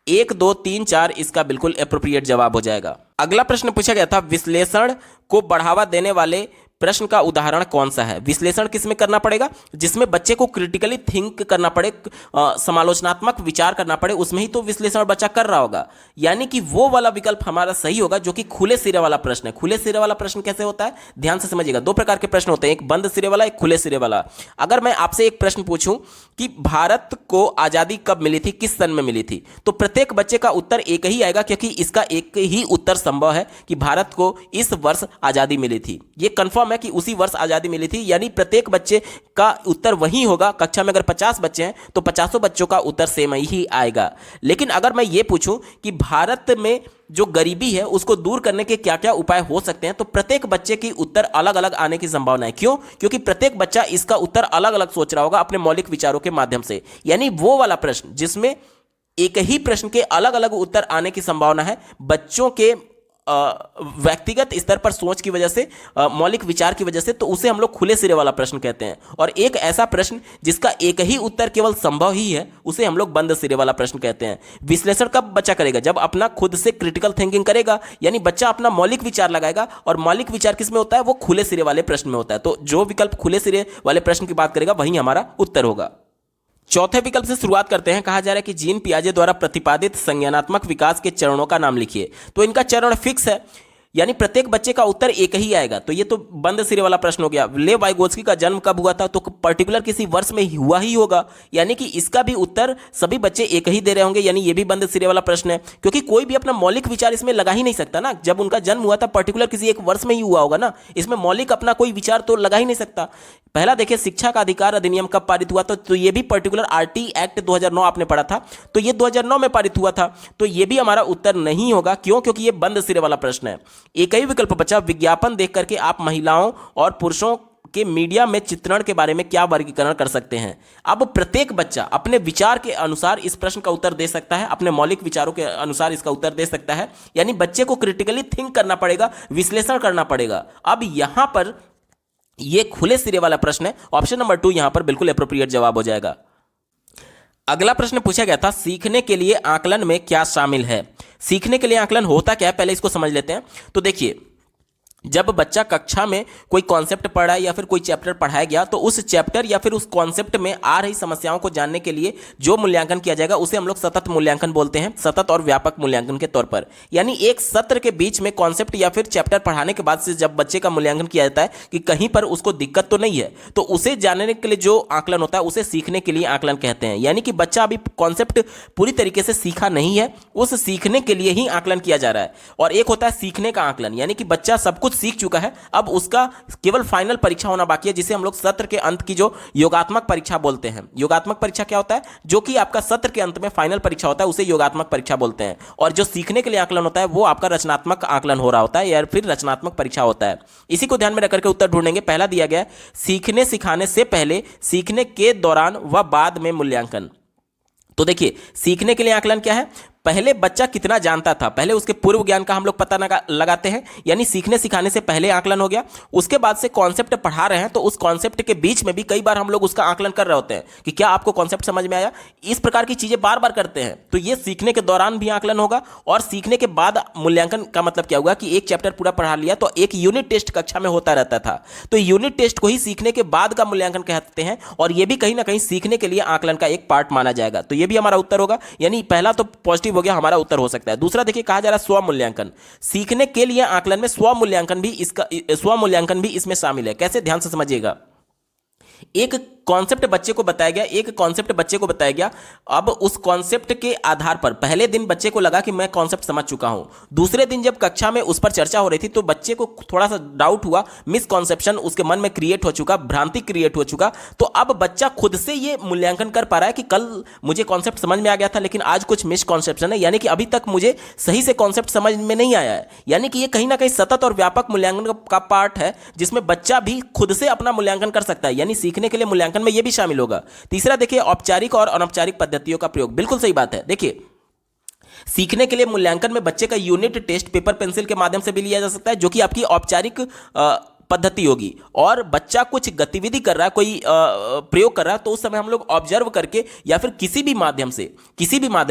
1, 2, 3, 4 इसका बिल्कुल एप्रोप्रिएट जवाब हो जाएगा। अगला प्रश्न पूछा गया था, विश्लेषण को बढ़ावा देने वाले प्रश्न का उदाहरण कौन सा है? विश्लेषण किसमें करना पड़ेगा? जिसमें बच्चे को क्रिटिकली थिंक करना पड़े, समालोचनात्मक विचार करना पड़े, उसमें ही तो विश्लेषण बच्चा कर रहा होगा। यानी कि वो वाला विकल्प हमारा सही होगा जो कि खुले सिरे वाला प्रश्न है। खुले सिरे वाला प्रश्न कैसे होता है? ध्यान से समझिएगा, 2 प्रकार के प्रश्न होते हैं, एक बंद सिरे वाला, एक खुले सिरे वाला। अगर मैं आपसे एक प्रश्न पूछूं कि भारत को आजादी कब मिली थी, किस सन में मिली थी, तो प्रत्येक बच्चे का उत्तर एक ही आएगा, क्योंकि इसका एक ही उत्तर संभव है कि भारत को इस वर्ष आजादी मिली थी। ये कंफर्म है कि उसी वर्ष आजादी मिली थी, यानी प्रत्येक बच्चे का उत्तर वही होगा। कक्षा में अगर 50 बच्चे हैं तो 50 बच्चों का उत्तर सेम ही आएगा। लेकिन अगर मैं ये पूछूं कि भारत में जो गरीबी है उसको दूर करने के क्या क्या उपाय हो सकते हैं, तो प्रत्येक बच्चे की उत्तर अलग अलग आने की संभावना है। क्यों? क्योंकि प्रत्येक बच्चा इसका उत्तर अलग अलग सोच रहा होगा अपने मौलिक विचारों के माध्यम से। यानी वो वाला प्रश्न जिसमें एक ही प्रश्न के अलग अलग उत्तर आने की संभावना है, बच्चों के व्यक्तिगत स्तर पर सोच की वजह से, मौलिक विचार की वजह से, तो उसे हम लोग खुले सिरे वाला प्रश्न कहते हैं। और एक ऐसा प्रश्न जिसका एक ही उत्तर केवल संभव ही है, उसे हम लोग बंद सिरे वाला प्रश्न कहते हैं। विश्लेषण कब बच्चा करेगा? जब अपना खुद से क्रिटिकल थिंकिंग करेगा, यानी बच्चा अपना मौलिक विचार लगाएगा। और मौलिक विचार किस में होता है? वो खुले सिरे वाले प्रश्न में होता है। तो जो विकल्प खुले सिरे वाले प्रश्न की बात करेगा वही हमारा उत्तर होगा। चौथे विकल्प से शुरुआत करते हैं। कहा जा रहा है कि जीन पियाजे द्वारा प्रतिपादित संज्ञानात्मक विकास के चरणों का नाम लिखिए। तो इनका चरण फिक्स है, यानी प्रत्येक बच्चे का उत्तर एक ही आएगा। तो ये तो बंद सिरे वाला प्रश्न हो गया। लेव वाइगोत्स्की का जन्म कब हुआ था? तो पर्टिकुलर किसी वर्ष में हुआ ही होगा, यानी कि इसका भी उत्तर सभी बच्चे एक ही दे रहे होंगे, यानी ये भी बंद सिरे वाला प्रश्न है। क्योंकि कोई भी अपना मौलिक विचार इसमें लगा ही नहीं सकता ना। जब उनका जन्म हुआ था पर्टिकुलर किसी एक वर्ष में ही हुआ होगा ना, इसमें मौलिक अपना कोई विचार तो लगा ही नहीं सकता। पहला देखिए, शिक्षा का अधिकार अधिनियम कब पारित हुआ था? तो ये भी पर्टिकुलर आरटी एक्ट 2009 आपने पढ़ा था, तो ये 2009 में पारित हुआ था। तो ये भी हमारा उत्तर नहीं होगा। क्यों? क्योंकि ये बंद सिरे वाला प्रश्न है। एक ही विकल्प बचा, विज्ञापन देख करके आप महिलाओं और पुरुषों के मीडिया में चित्रण के बारे में क्या वर्गीकरण कर सकते हैं? अब प्रत्येक बच्चा अपने विचार के अनुसार इस प्रश्न का उत्तर दे सकता है, अपने मौलिक विचारों के अनुसार इसका उत्तर दे सकता है। यानी बच्चे को क्रिटिकली थिंक करना पड़ेगा, विश्लेषण करना पड़ेगा। अब यहां पर ये खुले सिरे वाला प्रश्न है। ऑप्शन नंबर 2 यहां पर बिल्कुल एप्रोप्रिएट जवाब हो जाएगा। अगला प्रश्न पूछा गया था, सीखने के लिए आकलन में क्या शामिल है? सीखने के लिए आकलन होता क्या है, पहले इसको समझ लेते हैं। तो देखिए, जब बच्चा कक्षा में कोई कॉन्सेप्ट पढ़ा या फिर कोई चैप्टर पढ़ाया गया, तो उस चैप्टर या फिर उस कॉन्सेप्ट में आ रही समस्याओं को जानने के लिए जो मूल्यांकन किया जाएगा उसे हम लोग सतत मूल्यांकन बोलते हैं, सतत और व्यापक मूल्यांकन के तौर पर। यानी एक सत्र के बीच में कॉन्सेप्ट या फिर चैप्टर पढ़ाने के बाद से जब बच्चे का मूल्यांकन किया जाता है कि कहीं पर उसको दिक्कत तो नहीं है, तो उसे जानने के लिए जो आकलन होता है उसे सीखने के लिए आकलन कहते हैं। यानी कि बच्चा अभी कॉन्सेप्ट पूरी तरीके से सीखा नहीं है, उस सीखने के लिए ही आकलन किया जा रहा है। और एक होता है सीखने का आकलन, यानी कि बच्चा सब कुछ सीख चुका है, अब उसका केवल फाइनल परीक्षा होना बाकी है, जिसे हम लोग सत्र के अंत की जो योगात्मक परीक्षा बोलते हैं। योगात्मक परीक्षा क्या होता है? जो कि आपका सत्र के अंत में फाइनल परीक्षा होता है, उसे योगात्मक परीक्षा बोलते हैं। और जो सीखने के लिए आकलन होता है वो आपका रचनात्मक आकलन हो रहा होता है या फिर रचनात्मक परीक्षा होता है। इसी को ध्यान में रखकर के उत्तर ढूंढेंगे। पहला दिया गया है, सीखने सिखाने से पहले, सीखने के दौरान व बाद में मूल्यांकन। तो देखिए, सीखने के लिए आकलन क्या है? पहले बच्चा कितना जानता था, पहले उसके पूर्व ज्ञान का हम लोग पता लगाते हैं, यानी सीखने सिखाने से पहले आकलन हो गया। उसके बाद से कॉन्सेप्ट पढ़ा रहे हैं तो उस कॉन्सेप्ट के बीच में भी कई बार हम लोग उसका आकलन कर रहे होते हैं कि क्या आपको कॉन्सेप्ट समझ में आया। इस प्रकार की चीजें बार बार करते हैं, तो ये सीखने के दौरान भी आकलन होगा। और सीखने के बाद मूल्यांकन का मतलब क्या हुआ कि एक चैप्टर पूरा पढ़ा लिया तो एक यूनिट टेस्ट कक्षा में होता रहता था, तो यूनिट टेस्ट को ही सीखने के बाद का मूल्यांकन कहते हैं। और यह भी कहीं ना कहीं सीखने के लिए आकलन का एक पार्ट माना जाएगा। तो यह भी हमारा उत्तर होगा, यानी पहला तो पॉजिटिव हो गया, हमारा उत्तर हो सकता है। दूसरा देखिए, कहा जा रहा है स्व मूल्यांकन। सीखने के लिए आकलन में स्व मूल्यांकन भी इसमें शामिल है। कैसे? ध्यान से समझिएगा। एक कॉन्सेप्ट बच्चे को बताया गया, अब उस कॉन्सेप्ट के आधार पर पहले दिन बच्चे को लगा कि मैं कॉन्सेप्ट समझ चुका हूं। दूसरे दिन जब कक्षा में उस पर चर्चा हो रही थी तो बच्चे को थोड़ा सा डाउट हुआ, मिसकॉन्सेप्शन उसके मन में क्रिएट हो चुका, भ्रांति क्रिएट हो चुका। तो अब बच्चा खुद से ये मूल्यांकन कर पा रहा है कि कल मुझे कॉन्सेप्ट समझ में आ गया था लेकिन आज कुछ मिसकॉन्सेप्शन है, यानी कि अभी तक मुझे सही से कॉन्सेप्ट समझ में नहीं आया है। यानी कि ये कहीं ना कहीं सतत और व्यापक मूल्यांकन का पार्ट है, जिसमें बच्चा भी खुद से अपना मूल्यांकन कर सकता है, यानी सीखने के लिए मूल्यांकन में यह भी शामिल होगा। तीसरा देखिए, औपचारिक और अनौपचारिक पद्धतियों का प्रयोग। बिल्कुल सही बात है। देखिए, सीखने के लिए मूल्यांकन में बच्चे का यूनिट टेस्ट पेपर पेंसिल के माध्यम से भी लिया जा सकता है, जो कि आपकी औपचारिक पद्धति होगी। और बच्चा कुछ गतिविधि कर रहा है, कोई प्रयोग कर रहा है, तो उस समय हम लोग ऑब्जर्व करके या फिर किसी भी माध्यम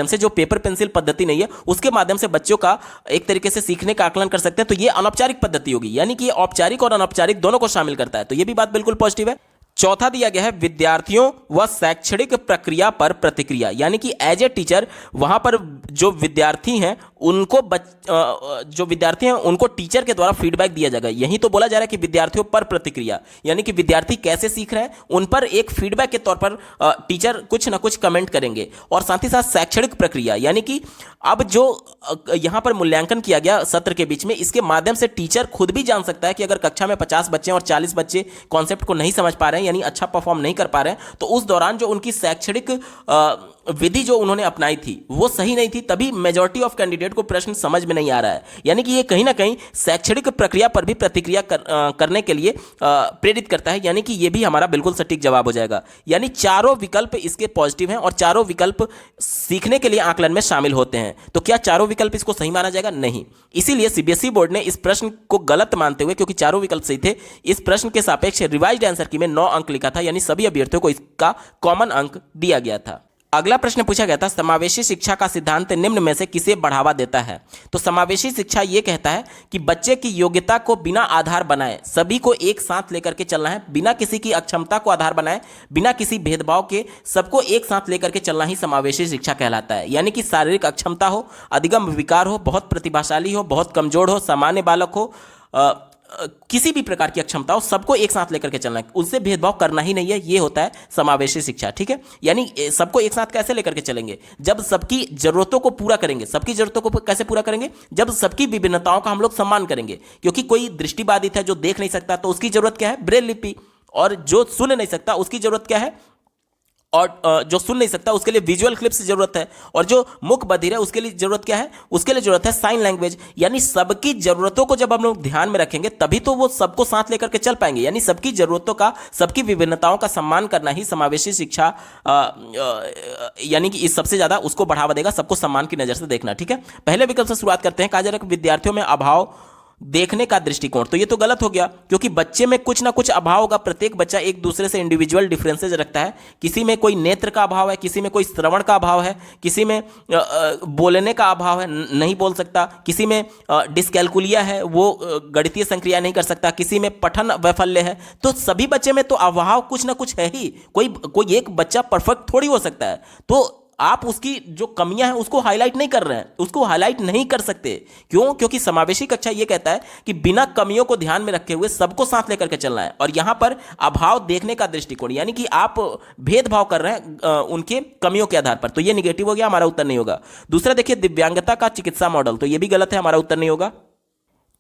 से जो पेपर पेंसिल पद्धति नहीं है उसके माध्यम से बच्चों का एक तरीके से सीखने का आकलन कर सकते हैं। तो ये अनौपचारिक पद्धति होगी, यानी कि ये औपचारिक और अनौपचारिक दोनों को शामिल करता है। तो ये भी बात बिल्कुल पॉजिटिव है। चौथा दिया गया है, विद्यार्थियों व शैक्षणिक प्रक्रिया पर प्रतिक्रिया। यानी कि एज ए टीचर वहां पर जो विद्यार्थी हैं उनको टीचर के द्वारा फीडबैक दिया जाएगा। यही तो बोला जा रहा है कि विद्यार्थियों पर प्रतिक्रिया, यानी कि विद्यार्थी कैसे सीख रहे हैं उन पर एक फीडबैक के तौर पर टीचर कुछ ना कुछ कमेंट करेंगे। और साथ ही साथ शैक्षणिक प्रक्रिया, यानी कि अब जो यहां पर मूल्यांकन किया गया सत्र के बीच में, इसके माध्यम से टीचर खुद भी जान सकता है कि अगर कक्षा में 50 बच्चे और 40 बच्चे कॉन्सेप्ट को नहीं समझ पा रहे हैं, यानी अच्छा परफॉर्म नहीं कर पा रहे हैं, तो उस दौरान जो उनकी शैक्षणिक विधि जो उन्होंने अपनाई थी वो सही नहीं थी, तभी मेजॉरिटी ऑफ कैंडिडेट को प्रश्न समझ में नहीं आ रहा है। यानी कि ये कहीं ना कहीं शैक्षणिक प्रक्रिया पर भी प्रतिक्रिया करने के लिए प्रेरित करता है, यानी कि ये भी हमारा बिल्कुल सटीक जवाब हो जाएगा। यानी चारों विकल्प इसके पॉजिटिव हैं और चारों विकल्प सीखने के लिए आकलन में शामिल होते हैं। तो क्या चारों विकल्प इसको सही माना जाएगा? नहीं। इसीलिए सीबीएसई बोर्ड ने इस प्रश्न को गलत मानते हुए, क्योंकि चारों विकल्प सही थे, इस प्रश्न के सापेक्ष रिवाइज्ड आंसर की में 9 अंक लिखा था, यानी सभी अभ्यर्थियों को इसका कॉमन अंक दिया गया था। अगला प्रश्न पूछा गया था, समावेशी शिक्षा का सिद्धांत निम्न में से किसे बढ़ावा देता है? तो समावेशी शिक्षा यह कहता है कि बच्चे की योग्यता को बिना आधार बनाए सभी को एक साथ लेकर के चलना है, बिना किसी की अक्षमता को आधार बनाए, बिना किसी भेदभाव के सबको एक साथ लेकर के चलना ही समावेशी शिक्षा कहलाता है। यानी कि शारीरिक अक्षमता हो, अधिगम विकार हो, बहुत प्रतिभाशाली हो, बहुत कमजोर हो, सामान्य बालक हो, किसी भी प्रकार की अक्षमता हो, सबको एक साथ लेकर के चलना है, उनसे भेदभाव करना ही नहीं है। ये होता है समावेशी शिक्षा। ठीक है, यानी सबको एक साथ कैसे लेकर के चलेंगे? जब सबकी जरूरतों को पूरा करेंगे। सबकी जरूरतों को कैसे पूरा करेंगे? जब सबकी विभिन्नताओं का हम लोग सम्मान करेंगे। क्योंकि कोई दृष्टिबाधित है जो देख नहीं सकता, तो उसकी जरूरत क्या है? ब्रेल लिपि। और जो सुन नहीं सकता उसकी जरूरत क्या है? और जो सुन नहीं सकता उसके लिए विजुअल क्लिप्स की जरूरत है। और जो मुख बधिर है उसके लिए जरूरत क्या है? उसके लिए जरूरत है साइन लैंग्वेज। यानी सबकी जरूरतों को जब हम लोग ध्यान में रखेंगे तभी तो वो सबको साथ लेकर के चल पाएंगे। यानी सबकी जरूरतों का, सबकी विभिन्नताओं का सम्मान करना ही समावेशी शिक्षा यानी कि इस सबसे ज्यादा उसको बढ़ावा देगा, सबको सम्मान की नजर से देखना। ठीक है, पहले विकल्प से शुरुआत करते हैं। कहा जा रहा है कि विद्यार्थियों में अभाव देखने का दृष्टिकोण, तो ये तो गलत हो गया, क्योंकि बच्चे में कुछ ना कुछ अभाव होगा। प्रत्येक बच्चा एक दूसरे से इंडिविजुअल डिफरेंसेज रखता है। किसी में कोई नेत्र का अभाव है, किसी में कोई श्रवण का अभाव है, किसी में बोलने का अभाव है, नहीं बोल सकता, किसी में डिस्कैलकुलिया है, वो गणितीय संक्रिया नहीं कर सकता, किसी में पठन वैफल्य है। तो सभी बच्चे में तो अभाव कुछ ना कुछ है ही। कोई एक बच्चा परफेक्ट थोड़ी हो सकता है। तो आप उसकी जो कमियां हैं उसको हाईलाइट नहीं कर रहे हैं, उसको हाईलाइट नहीं कर सकते। क्यों? क्योंकि समावेशी कक्षा यह कहता है कि बिना कमियों को ध्यान में रखे हुए सबको साथ लेकर के चलना है। और यहां पर अभाव देखने का दृष्टिकोण, यानी कि आप भेदभाव कर रहे हैं उनके कमियों के आधार पर, तो यह निगेटिव हो गया, हमारा उत्तर नहीं होगा। दूसरा देखिए, दिव्यांगता का चिकित्सा मॉडल, तो यह भी गलत है, हमारा उत्तर नहीं होगा।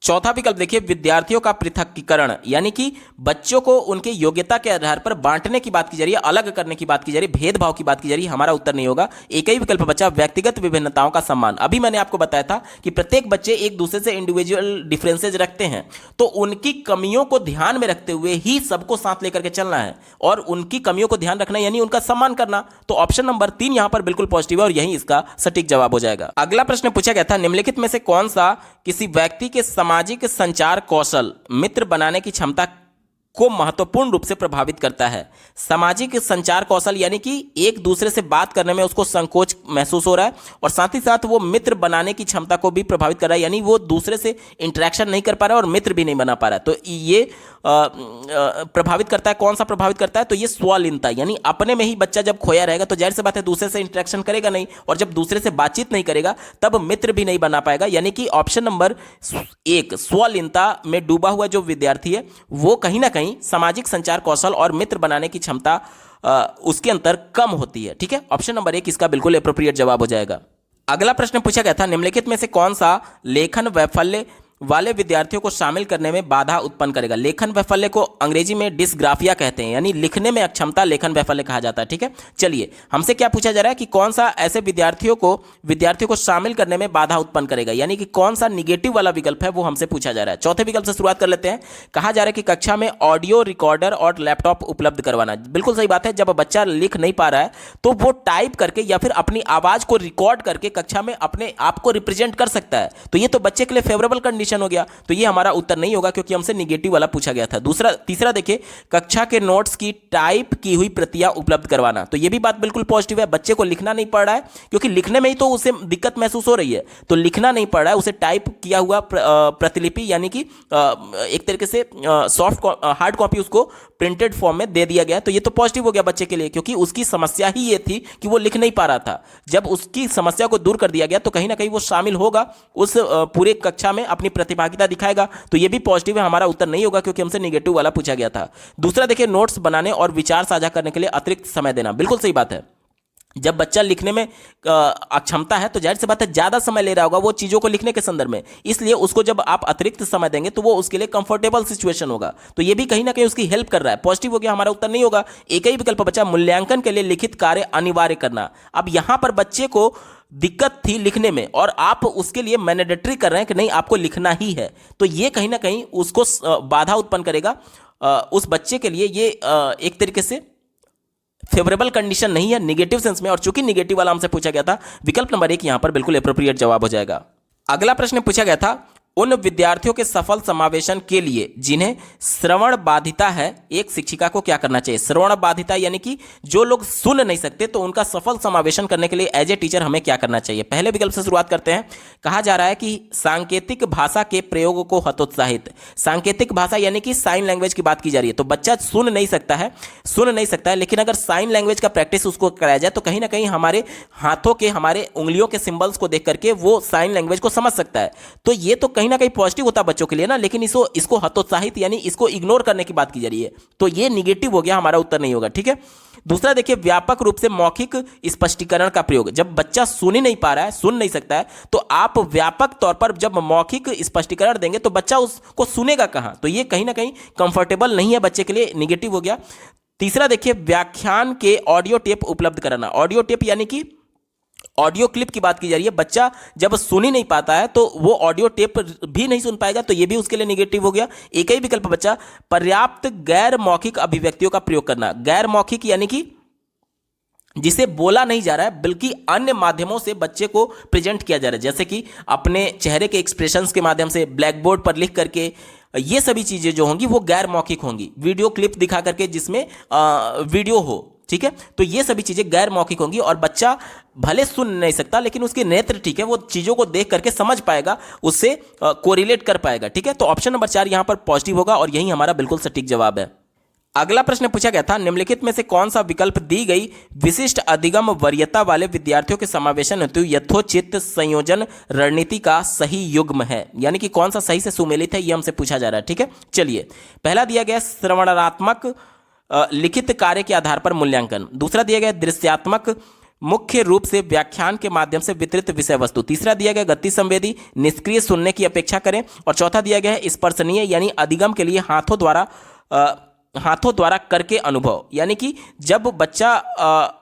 चौथा विकल्प देखिए, विद्यार्थियों का पृथकीकरण, यानी कि बच्चों को उनके योग्यता के आधार पर बांटने की बात की जा रही है, अलग करने की बात की जा रही है, भेदभाव की बात की जा रही है, हमारा उत्तर नहीं होगा। एक ही विकल्प बचा, व्यक्तिगत विभिन्नताओं का सम्मान। अभी मैंने आपको बताया था कि प्रत्येक बच्चे एक दूसरे से इंडिविजुअल डिफरेंसेज रखते हैं, तो उनकी कमियों को ध्यान में रखते हुए ही सबको साथ लेकर के चलना है और उनकी कमियों को ध्यान रखना यानी उनका सम्मान करना। तो ऑप्शन नंबर 3 यहां पर बिल्कुल पॉजिटिव है और यही इसका सटीक जवाब हो जाएगा। अगला प्रश्न पूछा गया था, निम्नलिखित में से कौन सा किसी व्यक्ति के सामाजिक संचार कौशल, मित्र बनाने की क्षमता को महत्वपूर्ण रूप से प्रभावित करता है? सामाजिक संचार कौशल यानी कि एक दूसरे से बात करने में उसको संकोच महसूस हो रहा है और साथ ही साथ वो मित्र बनाने की क्षमता को भी प्रभावित कर रहा है, यानी वो दूसरे से इंटरेक्शन नहीं कर पा रहा है और मित्र भी नहीं बना पा रहा है। तो ये प्रभावित करता है। कौन सा प्रभावित करता है? तो ये स्वलीनता, यानी अपने में ही बच्चा जब खोया रहेगा तो जाहिर सी बात है दूसरे से इंटरेक्शन करेगा नहीं, और जब दूसरे से बातचीत नहीं करेगा तब मित्र भी नहीं बना पाएगा। यानी कि ऑप्शन नंबर 1, स्वलीनता में डूबा हुआ जो विद्यार्थी है वो कहीं ना कहीं सामाजिक संचार कौशल और मित्र बनाने की क्षमता उसके अंतर कम होती है। ठीक है, ऑप्शन नंबर 1 इसका बिल्कुल एप्रोप्रिएट जवाब हो जाएगा। अगला प्रश्न पूछा गया था, निम्नलिखित में से कौन सा लेखन वैफल्य वाले विद्यार्थियों को शामिल करने में बाधा उत्पन्न करेगा? लेखन वैफल्य को अंग्रेजी में डिस्ग्राफिया कहते हैं, यानी लिखने में अक्षमता लेखन वैफल्य कहा जाता है। ठीक है, चलिए हमसे क्या पूछा जा रहा है कि कौन सा ऐसे विद्यार्थियों को शामिल करने में बाधा उत्पन्न करेगा, यानी कि कौन सा निगेटिव वाला विकल्प है वो हमसे पूछा जा रहा है। चौथे विकल्प से शुरुआत कर लेते हैं। कहा जा रहा है कि कक्षा में ऑडियो रिकॉर्डर और लैपटॉप उपलब्ध करवाना। बिल्कुल सही बात है, जब बच्चा लिख नहीं पा रहा है तो वो टाइप करके या फिर अपनी आवाज को रिकॉर्ड करके कक्षा में अपने आप को रिप्रेजेंट कर सकता है, तो ये तो बच्चे के लिए फेवरेबल कंडीशन हो गया। तो ये हमारा उत्तर नहीं होगा क्योंकि हमसे निगेटिव वाला पूछा गया था। तीसरा देखिए, कक्षा के नोट्स की टाइप की हुई प्रतियां उपलब्ध करवाना। तो ये भी बात बिल्कुल पॉजिटिव है। बच्चे को लिखना नहीं पड़ रहा है क्योंकि लिखने में ही तो उसे दिक्कत महसूस हो रही है, तो लिखना नहीं पड़ रहा है, उसे टाइप किया हुआ प्रतिलिपि यानी कि एक तरीके से सॉफ्ट हार्ड कॉपी उसको प्रिंटेड फॉर्म में दे दिया गया। तो ये तो पॉजिटिव हो गया बच्चे के लिए, क्योंकि उसकी समस्या ही ये थी कि वो लिख नहीं पा रहा था। जब उसकी समस्या को दूर कर दिया गया तो कहीं ना कहीं वो शामिल होगा उस पूरे कक्षा में, अपनी प्रतिभागिता दिखाएगा। तो ये भी पॉजिटिव है, हमारा उत्तर नहीं होगा क्योंकि हमसे नेगेटिव वाला पूछा गया था। दूसरा देखिए, नोट्स बनाने और विचार साझा करने के लिए अतिरिक्त समय देना। बिल्कुल सही बात है, जब बच्चा लिखने में अक्षमता है तो जाहिर सी बात है ज़्यादा समय ले रहा होगा वो चीज़ों को लिखने के संदर्भ में, इसलिए उसको जब आप अतिरिक्त समय देंगे तो वो उसके लिए कंफर्टेबल सिचुएशन होगा। तो ये भी कहीं ना कहीं उसकी हेल्प कर रहा है। पॉजिटिव हो गया, हमारा उत्तर नहीं होगा। एक ही विकल्प बचा, मूल्यांकन के लिए लिखित कार्य अनिवार्य करना। अब यहां पर बच्चे को दिक्कत थी लिखने में और आप उसके लिए मैंडेटरी कर रहे हैं कि नहीं आपको लिखना ही है, तो ये कहीं ना कहीं उसको बाधा उत्पन्न करेगा। उस बच्चे के लिए ये एक तरीके से फेवरेबल कंडीशन नहीं है निगेटिव सेंस में, और चूंकि निगेटिव वाला हमसे पूछा गया था, विकल्प नंबर 1 यहां पर बिल्कुल एप्रोप्रिएट जवाब हो जाएगा। अगला प्रश्न पूछा गया था, उन विद्यार्थियों के सफल समावेशन के लिए जिन्हें श्रवण बाधिता है एक शिक्षिका को क्या करना चाहिए। श्रवण बाधिता यानी कि जो लोग सुन नहीं सकते, तो उनका सफल समावेशन करने के लिए एज ए टीचर हमें क्या करना चाहिए। पहले विकल्प से शुरुआत करते हैं। कहा जा रहा है कि सांकेतिक भाषा के प्रयोग को हतोत्साहित। सांकेतिक भाषा यानी कि साइन लैंग्वेज की बात की जा रही है। तो बच्चा सुन नहीं सकता है, लेकिन अगर साइन लैंग्वेज का प्रैक्टिस उसको कराया जाए तो कहीं ना कहीं हमारे हाथों के, हमारे उंगलियों के सिंबल्स को देख करके वो साइन लैंग्वेज को समझ सकता है। तो ये तो कहीं ना कहीं पॉजिटिव होता है बच्चों के लिए ना, लेकिन इसको हतोत्साहित यानी इसको इग्नोर करने की बात की जा रही है, तो ये निगेटिव हो गया, हमारा उत्तर नहीं होगा। ठीक है। दूसरा देखिए, व्यापक रूप से मौखिक स्पष्टीकरण का प्रयोग। जब बच्चा सुन ही नहीं पा रहा है, सुन नहीं सकता है, तो आप व्यापक तौर पर जब मौखिक स्पष्टीकरण देंगे तो बच्चा उसको सुनेगा कहां, तो ये कहीं ना कहीं कंफर्टेबल नहीं है बच्चे के लिए, निगेटिव हो गया। तीसरा देखिए, व्याख्यान के ऑडियो टेप उपलब्ध कराना। ऑडियो टेप यानी कि ऑडियो क्लिप की बात की जा रही है। बच्चा जब सुन ही नहीं पाता है तो वो ऑडियो टेप भी नहीं सुन पाएगा, तो ये भी उसके लिए निगेटिव हो गया। एक ही विकल्प बच्चा, पर्याप्त गैर मौखिक अभिव्यक्तियों का प्रयोग करना। गैर मौखिक यानी कि जिसे बोला नहीं जा रहा है बल्कि अन्य माध्यमों से बच्चे को प्रेजेंट किया जा रहा है, जैसे कि अपने चेहरे के एक्सप्रेशंस के माध्यम से, ब्लैक बोर्ड पर लिख करके, ये सभी चीजें जो होंगी वो गैर मौखिक होंगी। वीडियो क्लिप दिखा करके जिसमें वीडियो हो, ठीक है, तो ये सभी चीजें गैर मौखिक होंगी और बच्चा भले सुन नहीं सकता लेकिन उसके नेत्र ठीक है, वो चीजों को देख करके समझ पाएगा, उससे कोरिलेट कर पाएगा। ठीक है, तो ऑप्शन नंबर 4 यहां पर पॉजिटिव होगा और यही हमारा बिल्कुल सटीक जवाब है। अगला प्रश्न पूछा गया था, निम्नलिखित में से कौन सा विकल्प दी गई विशिष्ट अधिगम वरीयता वाले विद्यार्थियों के समावेशन हेतु यथोचित संयोजन रणनीति का सही युग्म है, यानी कि कौन सा सही से सुमेलित है, यह हमसे पूछा जा रहा है। ठीक है, चलिए, पहला दिया गया श्रवणात्मक लिखित कार्य के आधार पर मूल्यांकन। दूसरा दिया गया दृश्यात्मक मुख्य रूप से व्याख्यान के माध्यम से वितरित विषय वस्तु। तीसरा दिया गया गति संवेदी निष्क्रिय सुनने की अपेक्षा करें, और चौथा दिया गया है स्पर्शनीय यानी अधिगम के लिए हाथों द्वारा करके अनुभव, यानी कि जब बच्चा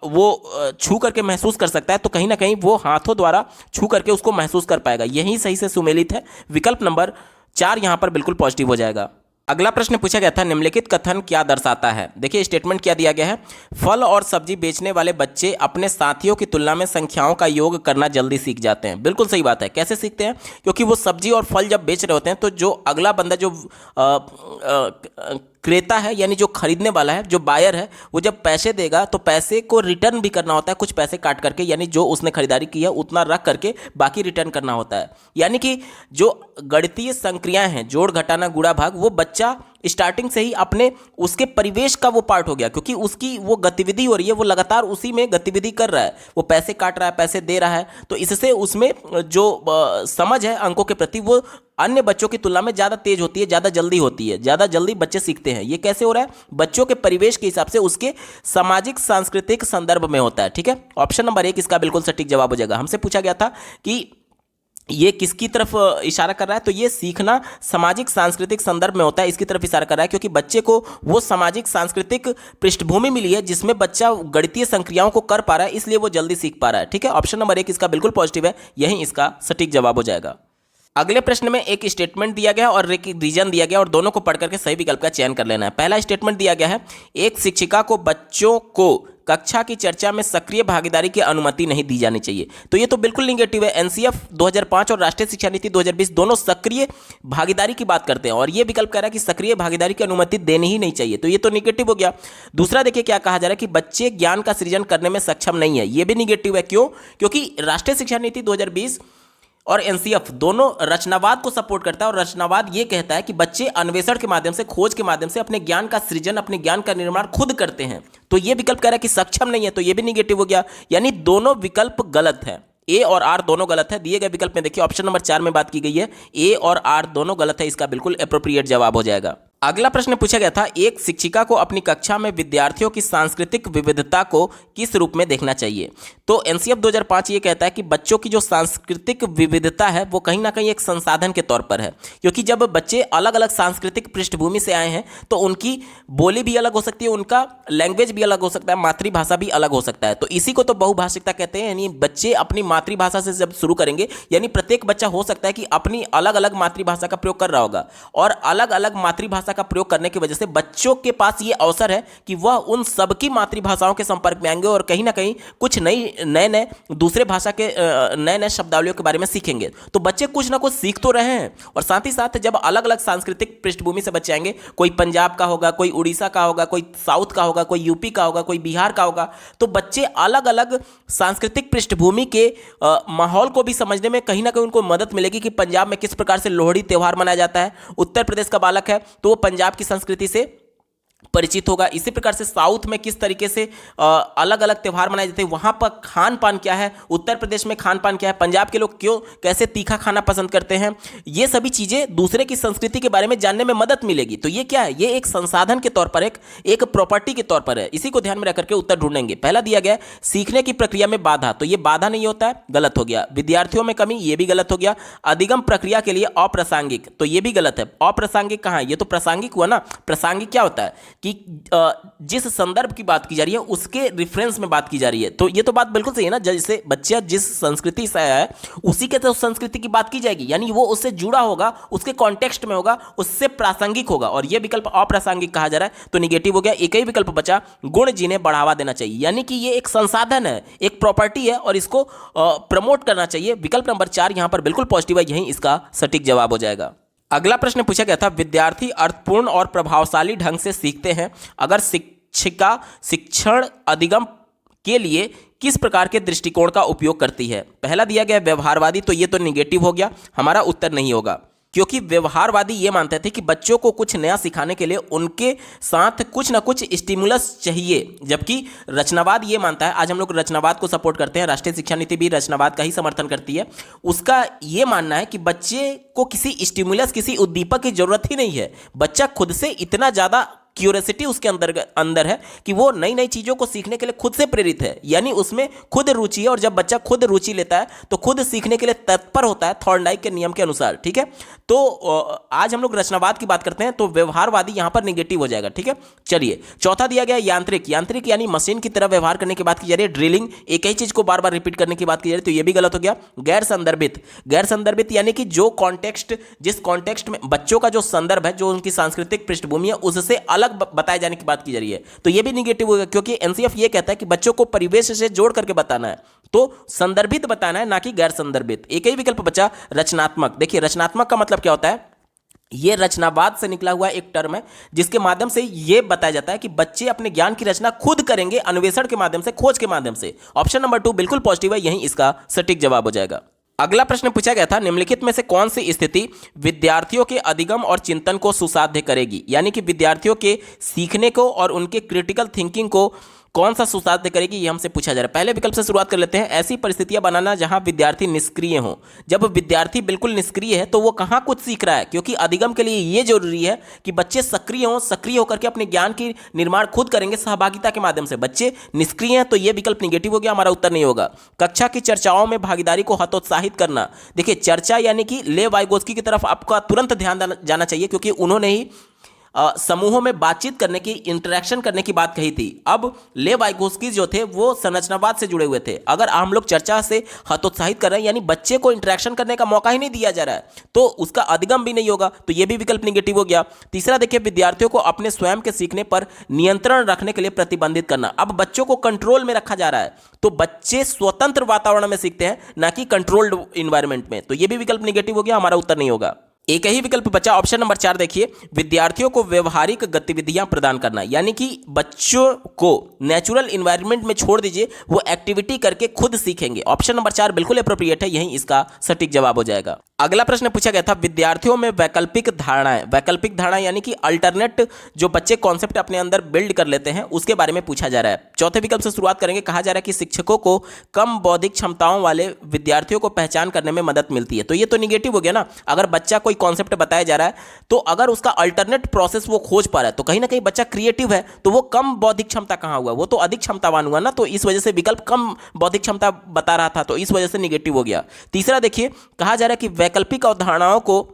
वो छू करके महसूस कर सकता है तो कहीं ना कहीं वो हाथों द्वारा छू करके उसको महसूस कर पाएगा। यही सही से सुमेलित है। विकल्प नंबर 4 यहां पर बिल्कुल पॉजिटिव हो जाएगा। अगला प्रश्न पूछा गया था, निम्नलिखित कथन क्या दर्शाता है। देखिए स्टेटमेंट क्या दिया गया है, फल और सब्जी बेचने वाले बच्चे अपने साथियों की तुलना में संख्याओं का योग करना जल्दी सीख जाते हैं। बिल्कुल सही बात है। कैसे सीखते हैं, क्योंकि वो सब्जी और फल जब बेच रहे होते हैं तो जो अगला बंदा जो क्रेता है यानी जो खरीदने वाला है, जो बायर है, वो जब पैसे देगा तो पैसे को रिटर्न भी करना होता है, कुछ पैसे काट करके, यानी जो उसने खरीदारी की है उतना रख करके बाकी रिटर्न करना होता है। यानी कि जो गणितीय संक्रियाएं हैं, जोड़ घटाना गुणा भाग, वो बच्चा स्टार्टिंग से ही अपने उसके परिवेश का वो पार्ट हो गया, क्योंकि उसकी वो गतिविधि हो रही है, वो लगातार उसी में गतिविधि कर रहा है, वो पैसे काट रहा है, पैसे दे रहा है, तो इससे उसमें जो समझ है अंकों के प्रति वो अन्य बच्चों की तुलना में ज़्यादा तेज होती है, ज़्यादा जल्दी होती है, ज़्यादा जल्दी बच्चे सीखते हैं। ये कैसे हो रहा है, बच्चों के परिवेश के हिसाब से, उसके सामाजिक सांस्कृतिक संदर्भ में होता है। ठीक है, ऑप्शन नंबर 1 इसका बिल्कुल सटीक जवाब हो जाएगा। हमसे पूछा गया था कि ये किसकी तरफ इशारा कर रहा है, तो ये सीखना सामाजिक सांस्कृतिक संदर्भ में होता है, इसकी तरफ इशारा कर रहा है, क्योंकि बच्चे को वो सामाजिक सांस्कृतिक पृष्ठभूमि मिली है जिसमें बच्चा गणितीय संक्रियाओं को कर पा रहा है, इसलिए वो जल्दी सीख पा रहा है। ठीक है, ऑप्शन नंबर 1 इसका बिल्कुल पॉजिटिव है, यही इसका सटीक जवाब हो जाएगा। अगले प्रश्न में एक स्टेटमेंट दिया गया और एक रीजन दिया गया और दोनों को पढ़ करके सही विकल्प का चयन कर लेना है। पहला स्टेटमेंट दिया गया है, एक शिक्षिका को बच्चों को कक्षा की चर्चा में सक्रिय भागीदारी की अनुमति नहीं दी जानी चाहिए। तो ये तो बिल्कुल निगेटिव है। एनसीएफ 2005 और राष्ट्रीय शिक्षा नीति 2020 दोनों सक्रिय भागीदारी की बात करते हैं और ये विकल्प कह रहा है कि सक्रिय भागीदारी की अनुमति देनी ही नहीं चाहिए, तो ये तो निगेटिव हो गया। दूसरा देखिए क्या कहा जा रहा है कि बच्चे ज्ञान का सृजन करने में सक्षम नहीं है, ये भी निगेटिव है। क्यों? क्योंकि राष्ट्रीय शिक्षा नीति 2020 और एनसीएफ दोनों रचनावाद को सपोर्ट करता है और रचनावाद ये कहता है कि बच्चे अन्वेषण के माध्यम से, खोज के माध्यम से अपने ज्ञान का सृजन, अपने ज्ञान का निर्माण खुद करते हैं। तो ये विकल्प कह रहा है कि सक्षम नहीं है, तो ये भी निगेटिव हो गया, यानी दोनों विकल्प गलत है। ए और आर दोनों गलत है। दिए गए विकल्प में देखिए ऑप्शन नंबर 4 में बात की गई है, ए और आर दोनों गलत है, इसका बिल्कुल एप्रोप्रिएट जवाब हो जाएगा। अगला प्रश्न पूछा गया था, एक शिक्षिका को अपनी कक्षा में विद्यार्थियों की सांस्कृतिक विविधता को किस रूप में देखना चाहिए। तो एनसीएफ 2005 ये कहता है कि बच्चों की जो सांस्कृतिक विविधता है वो कहीं ना कहीं एक संसाधन के तौर पर है, क्योंकि जब बच्चे अलग अलग सांस्कृतिक पृष्ठभूमि से आए हैं तो उनकी बोली भी अलग हो सकती है, उनका लैंग्वेज भी अलग हो सकता है, मातृभाषा भी अलग हो सकता है। तो इसी को तो बहुभाषिकता कहते हैं, यानी बच्चे अपनी मातृभाषा से जब शुरू करेंगे, यानी प्रत्येक बच्चा हो सकता है कि अपनी अलग अलग मातृभाषा का प्रयोग कर रहा होगा, और अलग अलग मातृभाषा का प्रयोग करने की वजह से बच्चों के पास यह अवसर है कि वह उन सबकी मातृभाषाओं के संपर्क में आएंगे और कहीं ना कहीं कुछ नए दूसरे भाषा के नए शब्दावलियों के बारे में सीखेंगे। तो बच्चे कुछ ना कुछ सीख तो रहे हैं, और साथ ही साथ जब अलग अलग सांस्कृतिक पृष्ठभूमि से बच्चे आएंगे, कोई पंजाब का होगा, कोई उड़ीसा का होगा, कोई साउथ का होगा, कोई यूपी का होगा, कोई बिहार का होगा, तो बच्चे अलग अलग सांस्कृतिक पृष्ठभूमि के माहौल को भी समझने में कहीं ना कहीं उनको मदद मिलेगी कि पंजाब में किस प्रकार से लोहड़ी त्यौहार मनाया जाता है, उत्तर प्रदेश का बालक है तो वो पंजाब की संस्कृति से परिचित होगा, इसी प्रकार से साउथ में किस तरीके से अलग अलग त्यौहार मनाए जाते हैं, वहाँ पर खान पान क्या है, उत्तर प्रदेश में खान पान क्या है, पंजाब के लोग क्यों कैसे तीखा खाना पसंद करते हैं, ये सभी चीज़ें दूसरे की संस्कृति के बारे में जानने में मदद मिलेगी। तो ये क्या है, ये एक संसाधन के तौर पर, एक प्रॉपर्टी के तौर पर है। इसी को ध्यान में रख करके उत्तर ढूंढेंगे। पहला दिया गया सीखने की प्रक्रिया में बाधा, तो ये बाधा नहीं होता है, गलत हो गया। विद्यार्थियों में कमी, ये भी गलत हो गया। अधिगम प्रक्रिया के लिए अप्रासंगिक, तो ये भी गलत है। अप्रासंगिक कहाँ है, ये तो प्रासंगिक हुआ ना। प्रासंगिक क्या होता है कि जिस संदर्भ की बात की जा रही है उसके रेफरेंस में बात की जा रही है। तो ये तो बात बिल्कुल सही है ना, जैसे बच्चा जिस संस्कृति से आया है उसी के तो संस्कृति की बात की जाएगी, यानी वो उससे जुड़ा होगा, उसके कॉन्टेक्स्ट में होगा, उससे प्रासंगिक होगा। और ये विकल्प अप्रासंगिक कहा जा रहा है, तो निगेटिव हो गया। एक ही विकल्प बचा, गुण जिन्हें बढ़ावा देना चाहिए, यानी कि ये एक संसाधन है, एक प्रॉपर्टी है और इसको प्रमोट करना चाहिए। विकल्प नंबर 4 यहां पर बिल्कुल पॉजिटिव है, यही इसका सटीक जवाब हो जाएगा। अगला प्रश्न पूछा गया था, विद्यार्थी अर्थपूर्ण और प्रभावशाली ढंग से सीखते हैं अगर शिक्षिका शिक्षण अधिगम के लिए किस प्रकार के दृष्टिकोण का उपयोग करती है। पहला दिया गया व्यवहारवादी, तो ये तो निगेटिव हो गया, हमारा उत्तर नहीं होगा, क्योंकि व्यवहारवादी ये मानते थे कि बच्चों को कुछ नया सिखाने के लिए उनके साथ कुछ ना कुछ स्टिमुलस चाहिए, जबकि रचनावाद ये मानता है, आज हम लोग रचनावाद को सपोर्ट करते हैं, राष्ट्रीय शिक्षा नीति भी रचनावाद का ही समर्थन करती है। उसका ये मानना है कि बच्चे को किसी स्टिमुलस, किसी उद्दीपक की जरूरत ही नहीं है, बच्चा खुद से इतना ज़्यादा क्यूरियोसिटी उसके अंदर है कि वो नई नई चीज़ों को सीखने के लिए खुद से प्रेरित है, यानी उसमें खुद रुचि है। और जब बच्चा खुद रुचि लेता है तो खुद सीखने के लिए तत्पर होता है, थॉर्नडाइक के नियम के अनुसार। ठीक है, तो आज हम लोग रचनावाद की बात करते हैं, तो व्यवहारवादी यहां पर निगेटिव हो जाएगा। ठीक है, चलिए चौथा दिया गया यांत्रिक, यांत्रिक यानी मशीन की तरह व्यवहार करने की बात की जा रही है, ड्रिलिंग, एक ही चीज को बार बार रिपीट करने की बात की जा रही है, तो यह भी गलत हो गया। गैर संदर्भित, गैर संदर्भित यानी कि जो कॉन्टेक्स्ट, जिस कॉन्टेक्स्ट में बच्चों का जो संदर्भ है, जो उनकी सांस्कृतिक पृष्ठभूमि है, उससे अलग बताए जाने की बात की जा रही है, तो यह भी निगेटिव होगा, क्योंकि एनसीएफ ये कहता है कि बच्चों को परिवेश से जोड़ करके बताना है, तो संदर्भित बताना है, ना कि गैर संदर्भित। एक ही विकल्प बचा रचनात्मक। देखिए रचनात्मक का मतलब क्या होता है, ये रचनावाद से निकला हुआ एक टर्म है, जिसके माध्यम से ये बताया जाता है कि बच्चे अपने ज्ञान की रचना खुद करेंगे, अन्वेषण के माध्यम से, खोज के माध्यम से। ऑप्शन नंबर 2 बिल्कुल पॉजिटिव है, यही इसका सटीक जवाब हो जाएगा। अगला प्रश्न पूछा गया था, निम्नलिखित में से कौन सी स्थिति विद्यार्थियों के अधिगम और चिंतन को सुसाध्य करेगी, यानी कि विद्यार्थियों के सीखने को और उनके क्रिटिकल थिंकिंग को कौन सा सुसाध्य करेगी, ये हमसे पूछा जा रहा है। पहले विकल्प से शुरुआत कर लेते हैं, ऐसी परिस्थितियां बनाना जहां विद्यार्थी निष्क्रिय हो। जब विद्यार्थी बिल्कुल निष्क्रिय है तो वो कहां कुछ सीख रहा है, क्योंकि अधिगम के लिए ये जरूरी है कि बच्चे सक्रिय हों, सक्रिय होकर के अपने ज्ञान की निर्माण खुद करेंगे सहभागिता के माध्यम से। बच्चे निष्क्रिय हैं तो ये विकल्प निगेटिव हो गया, हमारा उत्तर नहीं होगा। कक्षा की चर्चाओं में भागीदारी को हतोत्साहित करना, देखिए चर्चा यानी कि ले वाइगोस्की की तरफ आपका तुरंत ध्यान जाना चाहिए, क्योंकि उन्होंने ही समूहों में बातचीत करने की, इंटरेक्शन करने की बात कही थी। अब ले वाइगोस्की जो थे वो संरचनावाद से जुड़े हुए थे। अगर हम लोग चर्चा से हतोत्साहित कर रहे हैं, यानी बच्चे को इंटरेक्शन करने का मौका ही नहीं दिया जा रहा है, तो उसका अधिगम भी नहीं होगा, तो यह भी विकल्प निगेटिव हो गया। तीसरा देखिए, विद्यार्थियों को अपने स्वयं के सीखने पर नियंत्रण रखने के लिए प्रतिबंधित करना। अब बच्चों को कंट्रोल में रखा जा रहा है, तो बच्चे स्वतंत्र वातावरण में सीखते हैं, ना कि कंट्रोल्ड इन्वायरमेंट में, तो यह भी विकल्प निगेटिव हो गया, हमारा उत्तर नहीं होगा। एक ही विकल्प बचा, ऑप्शन नंबर 4 देखिए, विद्यार्थियों को व्यवहारिक गतिविधियां प्रदान करना, यानी कि बच्चों को नेचुरल इन्वायरमेंट में छोड़ दीजिए, वो एक्टिविटी करके खुद सीखेंगे। ऑप्शन नंबर 4 बिल्कुल अप्रोप्रिएट है, यही इसका सटीक जवाब हो जाएगा। अगला प्रश्न पूछा गया था, विद्यार्थियों में वैकल्पिक धारणाएं, वैकल्पिक धारणा यानी कि अल्टरनेट जो बच्चे कॉन्सेप्ट अपने अंदर बिल्ड कर लेते हैं, उसके बारे में पूछा जा रहा है। चौथे विकल्प से शुरुआत करेंगे, कहा जा रहा है कि शिक्षकों को कम बौद्धिक क्षमताओं वाले विद्यार्थियों को पहचान करने में मदद मिलती है, तो ये तो निगेटिव हो गया ना। अगर बच्चा कोई कॉन्सेप्ट बताया जा रहा है, तो अगर उसका अल्टरनेट प्रोसेस वो खोज पा रहा है तो कहीं ना कहीं बच्चा क्रिएटिव है, तो वो कम बौद्धिक क्षमता कहाँ हुआ, वो तो अधिक क्षमतावान हुआ ना। तो इस वजह से विकल्प कम बौद्धिक क्षमता बता रहा था, तो इस वजह से निगेटिव हो गया। तीसरा देखिए, कहा जा रहा है कि वैकल्पिक अवधारणाओं को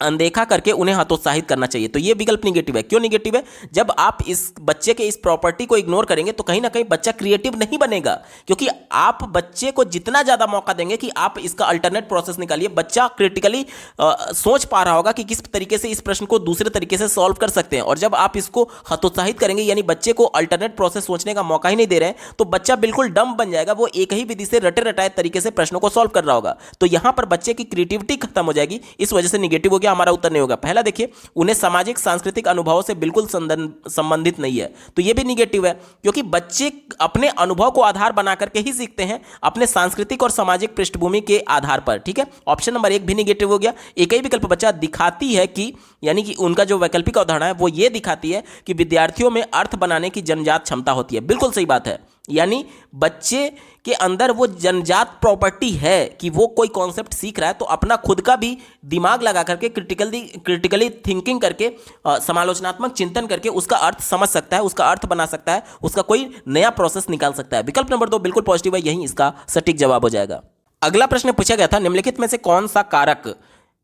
अनदेखा करके उन्हें हतोत्साहित करना चाहिए, तो ये विकल्प निगेटिव है। क्यों निगेटिव है? जब आप इस बच्चे के इस प्रॉपर्टी को इग्नोर करेंगे तो कहीं ना कहीं बच्चा क्रिएटिव नहीं बनेगा, क्योंकि आप बच्चे को जितना ज्यादा मौका देंगे कि आप इसका अल्टरनेट प्रोसेस निकालिए, बच्चा क्रिटिकली सोच पा रहा होगा कि किस तरीके से इस प्रश्न को दूसरे तरीके से सॉल्व कर सकते हैं। और जब आप इसको हतोत्साहित करेंगे, यानी बच्चे को अल्टरनेट प्रोसेस सोचने का मौका ही नहीं दे रहे हैं, तो बच्चा बिल्कुल डम बन जाएगा, वो एक ही विधि से रटे रटाए तरीके से प्रश्नों को सॉल्व कर रहा होगा। तो यहां पर बच्चे की क्रिएटिविटी खत्म हो जाएगी, इस वजह से निगेटिव हो गया, हमारा उत्तर नहीं होगा। पहला देखिए, उन्हें सामाजिक सांस्कृतिक अनुभवों से बिल्कुल संबंधित नहीं है, तो यह भी निगेटिव है, क्योंकि बच्चे अपने अनुभव को आधार बना करके ही सीखते हैं, अपने सांस्कृतिक और सामाजिक पृष्ठभूमि के आधार पर। ठीक है, ऑप्शन नंबर 1 भी निगेटिव हो गया। एक ही विकल्प बच्चा दिखाती है कि, यानी कि उनका जो वैकल्पिक अवधारणा है वो ये दिखाती है कि विद्यार्थियों में अर्थ बनाने की जन्मजात क्षमता होती है। बिल्कुल सही बात है, यानी बच्चे के अंदर वो जन्मजात प्रॉपर्टी है कि वो कोई कॉन्सेप्ट सीख रहा है तो अपना खुद का भी दिमाग लगा करके क्रिटिकली थिंकिंग करके समालोचनात्मक चिंतन करके उसका अर्थ समझ सकता है, उसका अर्थ बना सकता है, उसका कोई नया प्रोसेस निकाल सकता है। विकल्प नंबर 2 बिल्कुल पॉजिटिव है, यही इसका सटीक जवाब हो जाएगा। अगला प्रश्न पूछा गया था, निम्नलिखित में से कौन सा कारक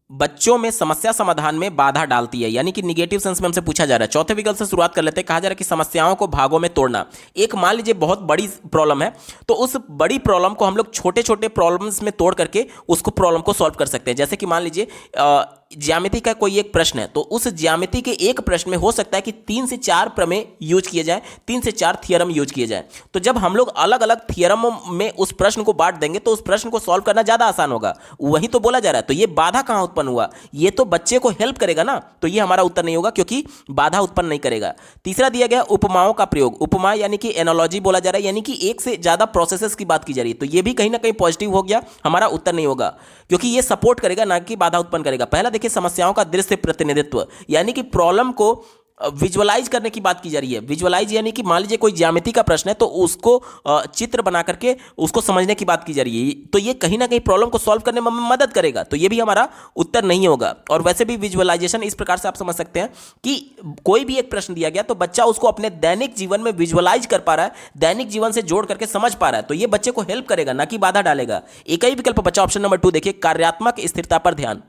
बच्चों में समस्या समाधान में बाधा डालती है, यानी कि निगेटिव सेंस में हमसे पूछा जा रहा है। चौथे विकल्प से शुरुआत कर लेते हैं। कहा जा रहा है कि समस्याओं को भागों में तोड़ना। एक मान लीजिए बहुत बड़ी प्रॉब्लम है, तो उस बड़ी प्रॉब्लम को हम लोग छोटे छोटे प्रॉब्लम्स में तोड़ करके उसको प्रॉब्लम को सॉल्व कर सकते हैं। जैसे कि मान लीजिए ज्यामिति का कोई एक प्रश्न है, तो उस ज्यामिति के एक प्रश्न में हो सकता है कि 3 से 4 प्रमेय यूज किए जाए, 3 से 4 थियरम यूज किए जाए। तो जब हम लोग अलग अलग थियरम में उस प्रश्न को बांट देंगे तो उस प्रश्न को सॉल्व करना ज्यादा आसान होगा, वही तो बोला जा रहा है। तो ये बाधा कहां उत्पन्न हुआ? ये तो बच्चे को हेल्प करेगा ना, तो ये हमारा उत्तर नहीं होगा, क्योंकि बाधा उत्पन्न नहीं करेगा। तीसरा दिया गया उपमाओं का प्रयोग। उपमा यानी कि एनालॉजी बोला जा रहा है, यानी कि एक से ज्यादा प्रोसेसेस की बात की जा रही है, तो ये भी कहीं ना कहीं पॉजिटिव हो गया, हमारा उत्तर नहीं होगा, क्योंकि ये सपोर्ट करेगा ना कि बाधा उत्पन्न करेगा। पहला देखिए, समस्याओं का दृश्य प्रतिनिधित्व, यानी कि प्रॉब्लम को विजुअलाइज करने की बात की जा रही है। विजुअलाइज यानी कि मान लीजिए कोई ज्यामिति का प्रश्न है तो उसको चित्र बना करके उसको समझने की बात की जा रही है, तो ये कहीं ना कहीं प्रॉब्लम को सॉल्व करने में मदद करेगा, तो ये भी हमारा उत्तर नहीं होगा। और वैसे भी विजुअलाइजेशन इस प्रकार से आप समझ सकते हैं कि कोई भी एक प्रश्न दिया गया तो बच्चा उसको अपने दैनिक जीवन में विजुअलाइज कर पा रहा है, दैनिक जीवन से जोड़ करके समझ पा रहा है, तो ये बच्चे को हेल्प करेगा, ना कि बाधा डालेगा। एक ही विकल्प बच्चा ऑप्शन नंबर 2 देखिए, कार्यात्मक स्थिरता पर ध्यान।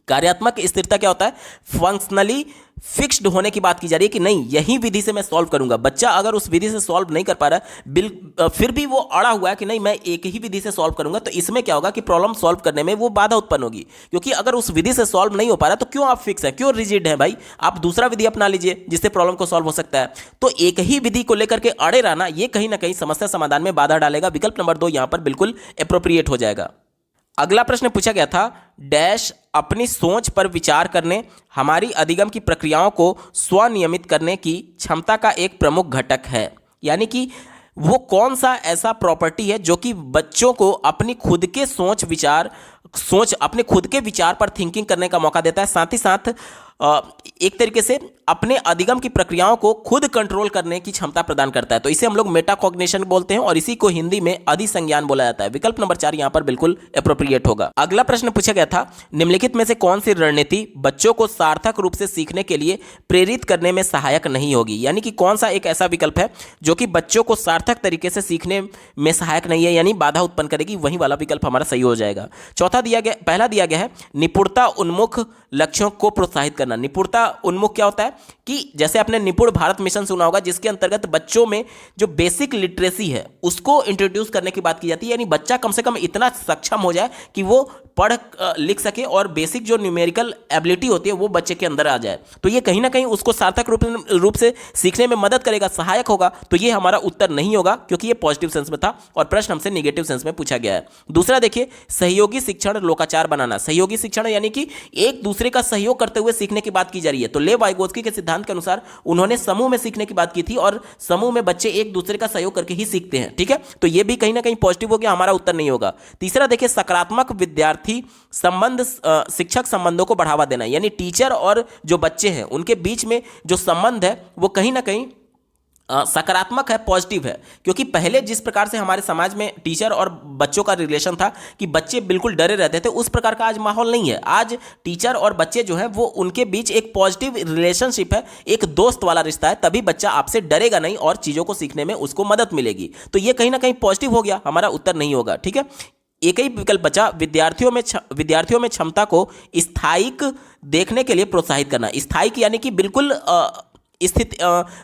कार्यात्मक स्थिरता क्या होता है? फंक्शनली फिक्स्ड होने की बात की जा रही है कि नहीं, यही विधि से मैं सॉल्व करूंगा। बच्चा अगर उस विधि से सॉल्व नहीं कर पा रहा है, फिर भी वो अड़ा हुआ है कि नहीं मैं एक ही विधि से सॉल्व करूंगा, तो इसमें क्या होगा कि प्रॉब्लम सॉल्व करने में वो बाधा उत्पन्न होगी, क्योंकि अगर उस विधि से सॉल्व नहीं हो पा रहा तो क्यों आप फिक्स है, क्यों रिजिड है भाई? आप दूसरा विधि अपना लीजिए जिससे प्रॉब्लम को सॉल्व हो सकता है। तो एक ही विधि को लेकर के अड़े रहना, ये कहीं ना कहीं समस्या समाधान में बाधा डालेगा। विकल्प नंबर 2 यहां पर बिल्कुल एप्रोप्रिएट हो जाएगा। अगला प्रश्न पूछा गया था, डैश अपनी सोच पर विचार करने, हमारी अधिगम की प्रक्रियाओं को स्वनियमित करने की क्षमता का एक प्रमुख घटक है। यानी कि वो कौन सा ऐसा प्रॉपर्टी है जो कि बच्चों को अपनी खुद के अपने खुद के विचार पर थिंकिंग करने का मौका देता है, साथ ही साथ एक तरीके से अपने अधिगम की प्रक्रियाओं को खुद कंट्रोल करने की क्षमता प्रदान करता है। तो इसे हम लोग मेटाकॉग्निशन बोलते हैं और इसी को हिंदी में अधिसंज्ञान बोला जाता है। विकल्प नंबर 4 यहां पर बिल्कुल एप्रोप्रिएट होगा। अगला प्रश्न पूछा गया था, निम्नलिखित में से कौन सी रणनीति बच्चों को सार्थक रूप से सीखने के लिए प्रेरित करने में सहायक नहीं होगी? यानी कि कौन सा एक ऐसा विकल्प है जो कि बच्चों को सार्थक तरीके से सीखने में सहायक नहीं है, यानी बाधा उत्पन्न करेगी, वही वाला विकल्प हमारा सही हो जाएगा। पहला दिया गया है, निपुणता उन्मुख लक्ष्यों को प्रोत्साहित करना। निपुणता उन्मुख क्या होता है कि जैसे आपने निपुण भारत मिशन सुना होगा, जिसके अंतर्गत बच्चों में जो बेसिक लिटरेसी है उसको इंट्रोड्यूस करने की बात की जाती है, यानी बच्चा कम से कम इतना सक्षम हो जाए कि वो पढ़ लिख सके और बेसिक जो न्यूमेरिकल एबिलिटी होती है वो बच्चे के अंदर आ जाए। तो ये कहीं ना कहीं उसको सार्थक रूप से सीखने में मदद करेगा, सहायक होगा। तो ये हमारा उत्तर नहीं होगा, क्योंकि ये पॉजिटिव सेंस में था और प्रश्न हमसे नेगेटिव सेंस में पूछा गया है। दूसरा देखिए, सहयोगी शिक्षण लोकाचार बनाना। सहयोगी शिक्षण यानी कि एक दूसरे का सहयोग करते हुए सीखने की बात की जा रही है। तो लेव वाइगोत्स्की के सिद्धांत के अनुसार उन्होंने समूह में सीखने की बात की थी और समूह में बच्चे एक दूसरे का सहयोग करके ही सीखते हैं। ठीक है, तो ये भी कहीं ना कहीं पॉजिटिव हो गया, हमारा उत्तर नहीं होगा। तीसरा देखिए, सकारात्मक विद्यार्थी संबंध, शिक्षक संबंधों को बढ़ावा देना, यानी टीचर और जो बच्चे हैं उनके बीच में जो संबंध है वो कहीं ना कहीं सकारात्मक है, पॉजिटिव है। क्योंकि पहले जिस प्रकार से हमारे समाज में टीचर और बच्चों का रिलेशन था कि बच्चे बिल्कुल डरे रहते थे, उस प्रकार का आज माहौल नहीं है। आज टीचर और बच्चे जो है वो उनके बीच एक पॉजिटिव रिलेशनशिप है, एक दोस्त वाला रिश्ता है, तभी बच्चा आपसे डरेगा नहीं और चीज़ों को सीखने में उसको मदद मिलेगी। तो ये कहीं ना कहीं पॉजिटिव हो गया, हमारा उत्तर नहीं होगा। ठीक है, एक ही विकल्प बचा, विद्यार्थियों में क्षमता को स्थायिक देखने के लिए प्रोत्साहित करना। स्थायिक यानी कि बिल्कुल स्थित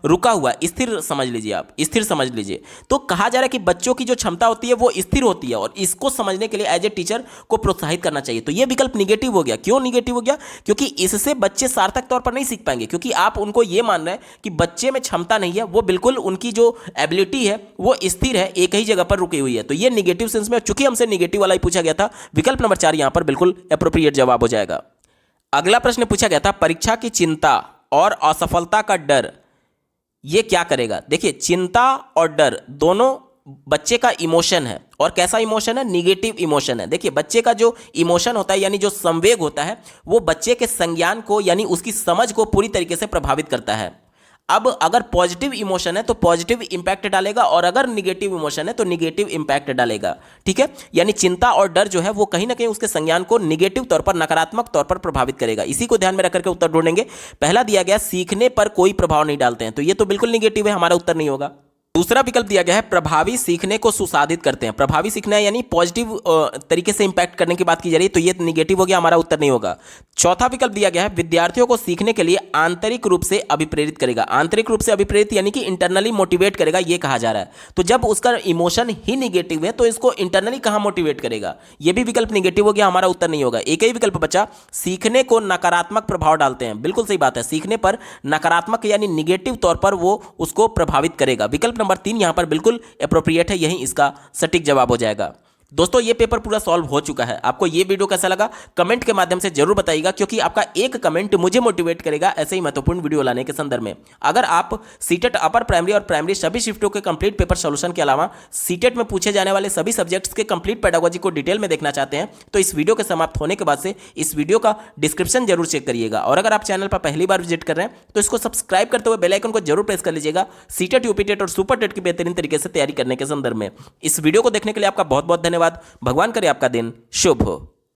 रुका हुआ, स्थिर समझ लीजिए आप, स्थिर समझ लीजिए। तो कहा जा रहा है कि बच्चों की जो क्षमता होती है वो स्थिर होती है और इसको समझने के लिए एज ए टीचर को प्रोत्साहित करना चाहिए। तो ये विकल्प निगेटिव हो गया। क्यों निगेटिव हो गया? क्योंकि इससे बच्चे सार्थक तौर पर नहीं सीख पाएंगे, क्योंकि आप उनको ये मान रहे हैं कि बच्चे में क्षमता नहीं है, वो बिल्कुल उनकी जो एबिलिटी है वो स्थिर है, एक ही जगह पर रुकी हुई है। तो ये निगेटिव सेंस में, चूंकि हमसे निगेटिव वाला ही पूछा गया था, विकल्प नंबर 4 यहां पर बिल्कुल एप्रोप्रिएट जवाब हो जाएगा। अगला प्रश्न पूछा गया था, परीक्षा की चिंता और असफलता का डर ये क्या करेगा? देखिए, चिंता और डर दोनों बच्चे का इमोशन है, और कैसा इमोशन है? निगेटिव इमोशन है। देखिए, बच्चे का जो इमोशन होता है यानी जो संवेग होता है वो बच्चे के संज्ञान को यानी उसकी समझ को पूरी तरीके से प्रभावित करता है। अब अगर पॉजिटिव इमोशन है तो पॉजिटिव इंपैक्ट डालेगा, और अगर निगेटिव इमोशन है तो निगेटिव इंपैक्ट डालेगा। ठीक है, यानी चिंता और डर जो है वो कहीं ना कहीं उसके संज्ञान को निगेटिव तौर पर, नकारात्मक तौर पर प्रभावित करेगा। इसी को ध्यान में रखकर के उत्तर ढूंढेंगे। पहला दिया गया, सीखने पर कोई प्रभाव नहीं डालते हैं, तो ये तो बिल्कुल निगेटिव है, हमारा उत्तर नहीं होगा। दूसरा विकल्प दिया गया है, प्रभावी सीखने को सुसाधित करते हैं। प्रभावी सीखना है यानी पॉजिटिव तरीके से इंपैक्ट करने की बात की जा रही है, तो ये निगेटिव हो गया, हमारा उत्तर नहीं होगा। चौथा विकल्प दिया गया है, विद्यार्थियों को सीखने के लिए आंतरिक रूप से अभिप्रेरित करेगा। आंतरिक रूप से अभिप्रेरित यानी कि इंटरनली मोटिवेट करेगा, ये कहा जा रहा है। तो जब उसका इमोशन ही निगेटिव है तो इसको इंटरनली कहां मोटिवेट करेगा? ये भी विकल्प निगेटिव हो गया, हमारा उत्तर नहीं होगा। एक ही विकल्प बचा, सीखने को नकारात्मक प्रभाव डालते हैं। बिल्कुल सही बात है, सीखने पर नकारात्मक यानी निगेटिव तौर पर वो उसको प्रभावित करेगा। विकल्प नंबर 3 यहां पर बिल्कुल एप्रोप्रिएट है, यही इसका सटीक जवाब हो जाएगा। दोस्तों, ये पेपर पूरा सॉल्व हो चुका है। आपको ये वीडियो कैसा लगा कमेंट के माध्यम से जरूर बताइएगा, क्योंकि आपका एक कमेंट मुझे मोटिवेट करेगा ऐसे ही महत्वपूर्ण वीडियो लाने के संदर्भ में। अगर आप सीटेट अपर प्राइमरी और प्राइमरी सभी शिफ्टों के कंप्लीट पेपर सॉल्यूशन के अलावा सीटेट में पूछे जाने वाले सभी सब्जेक्ट्स के कंप्लीट पेडागोजी को डिटेल में देखना चाहते हैं तो इस वीडियो के समाप्त होने के बाद से इस वीडियो का डिस्क्रिप्शन जरूर चेक करिएगा। और अगर आप चैनल पर पहली बार विजिट कर रहे हैं तो इसको सब्सक्राइब करते हुए बेल आइकन को जरूर प्रेस कर लीजिएगा, सीटेट, यूपीटेट और सुपर टेट की बेहतरीन तरीके से तैयारी करने के संदर्भ में। इस वीडियो को देखने के लिए आपका बहुत बहुत धन्यवाद। भगवान करे आपका दिन शुभ हो।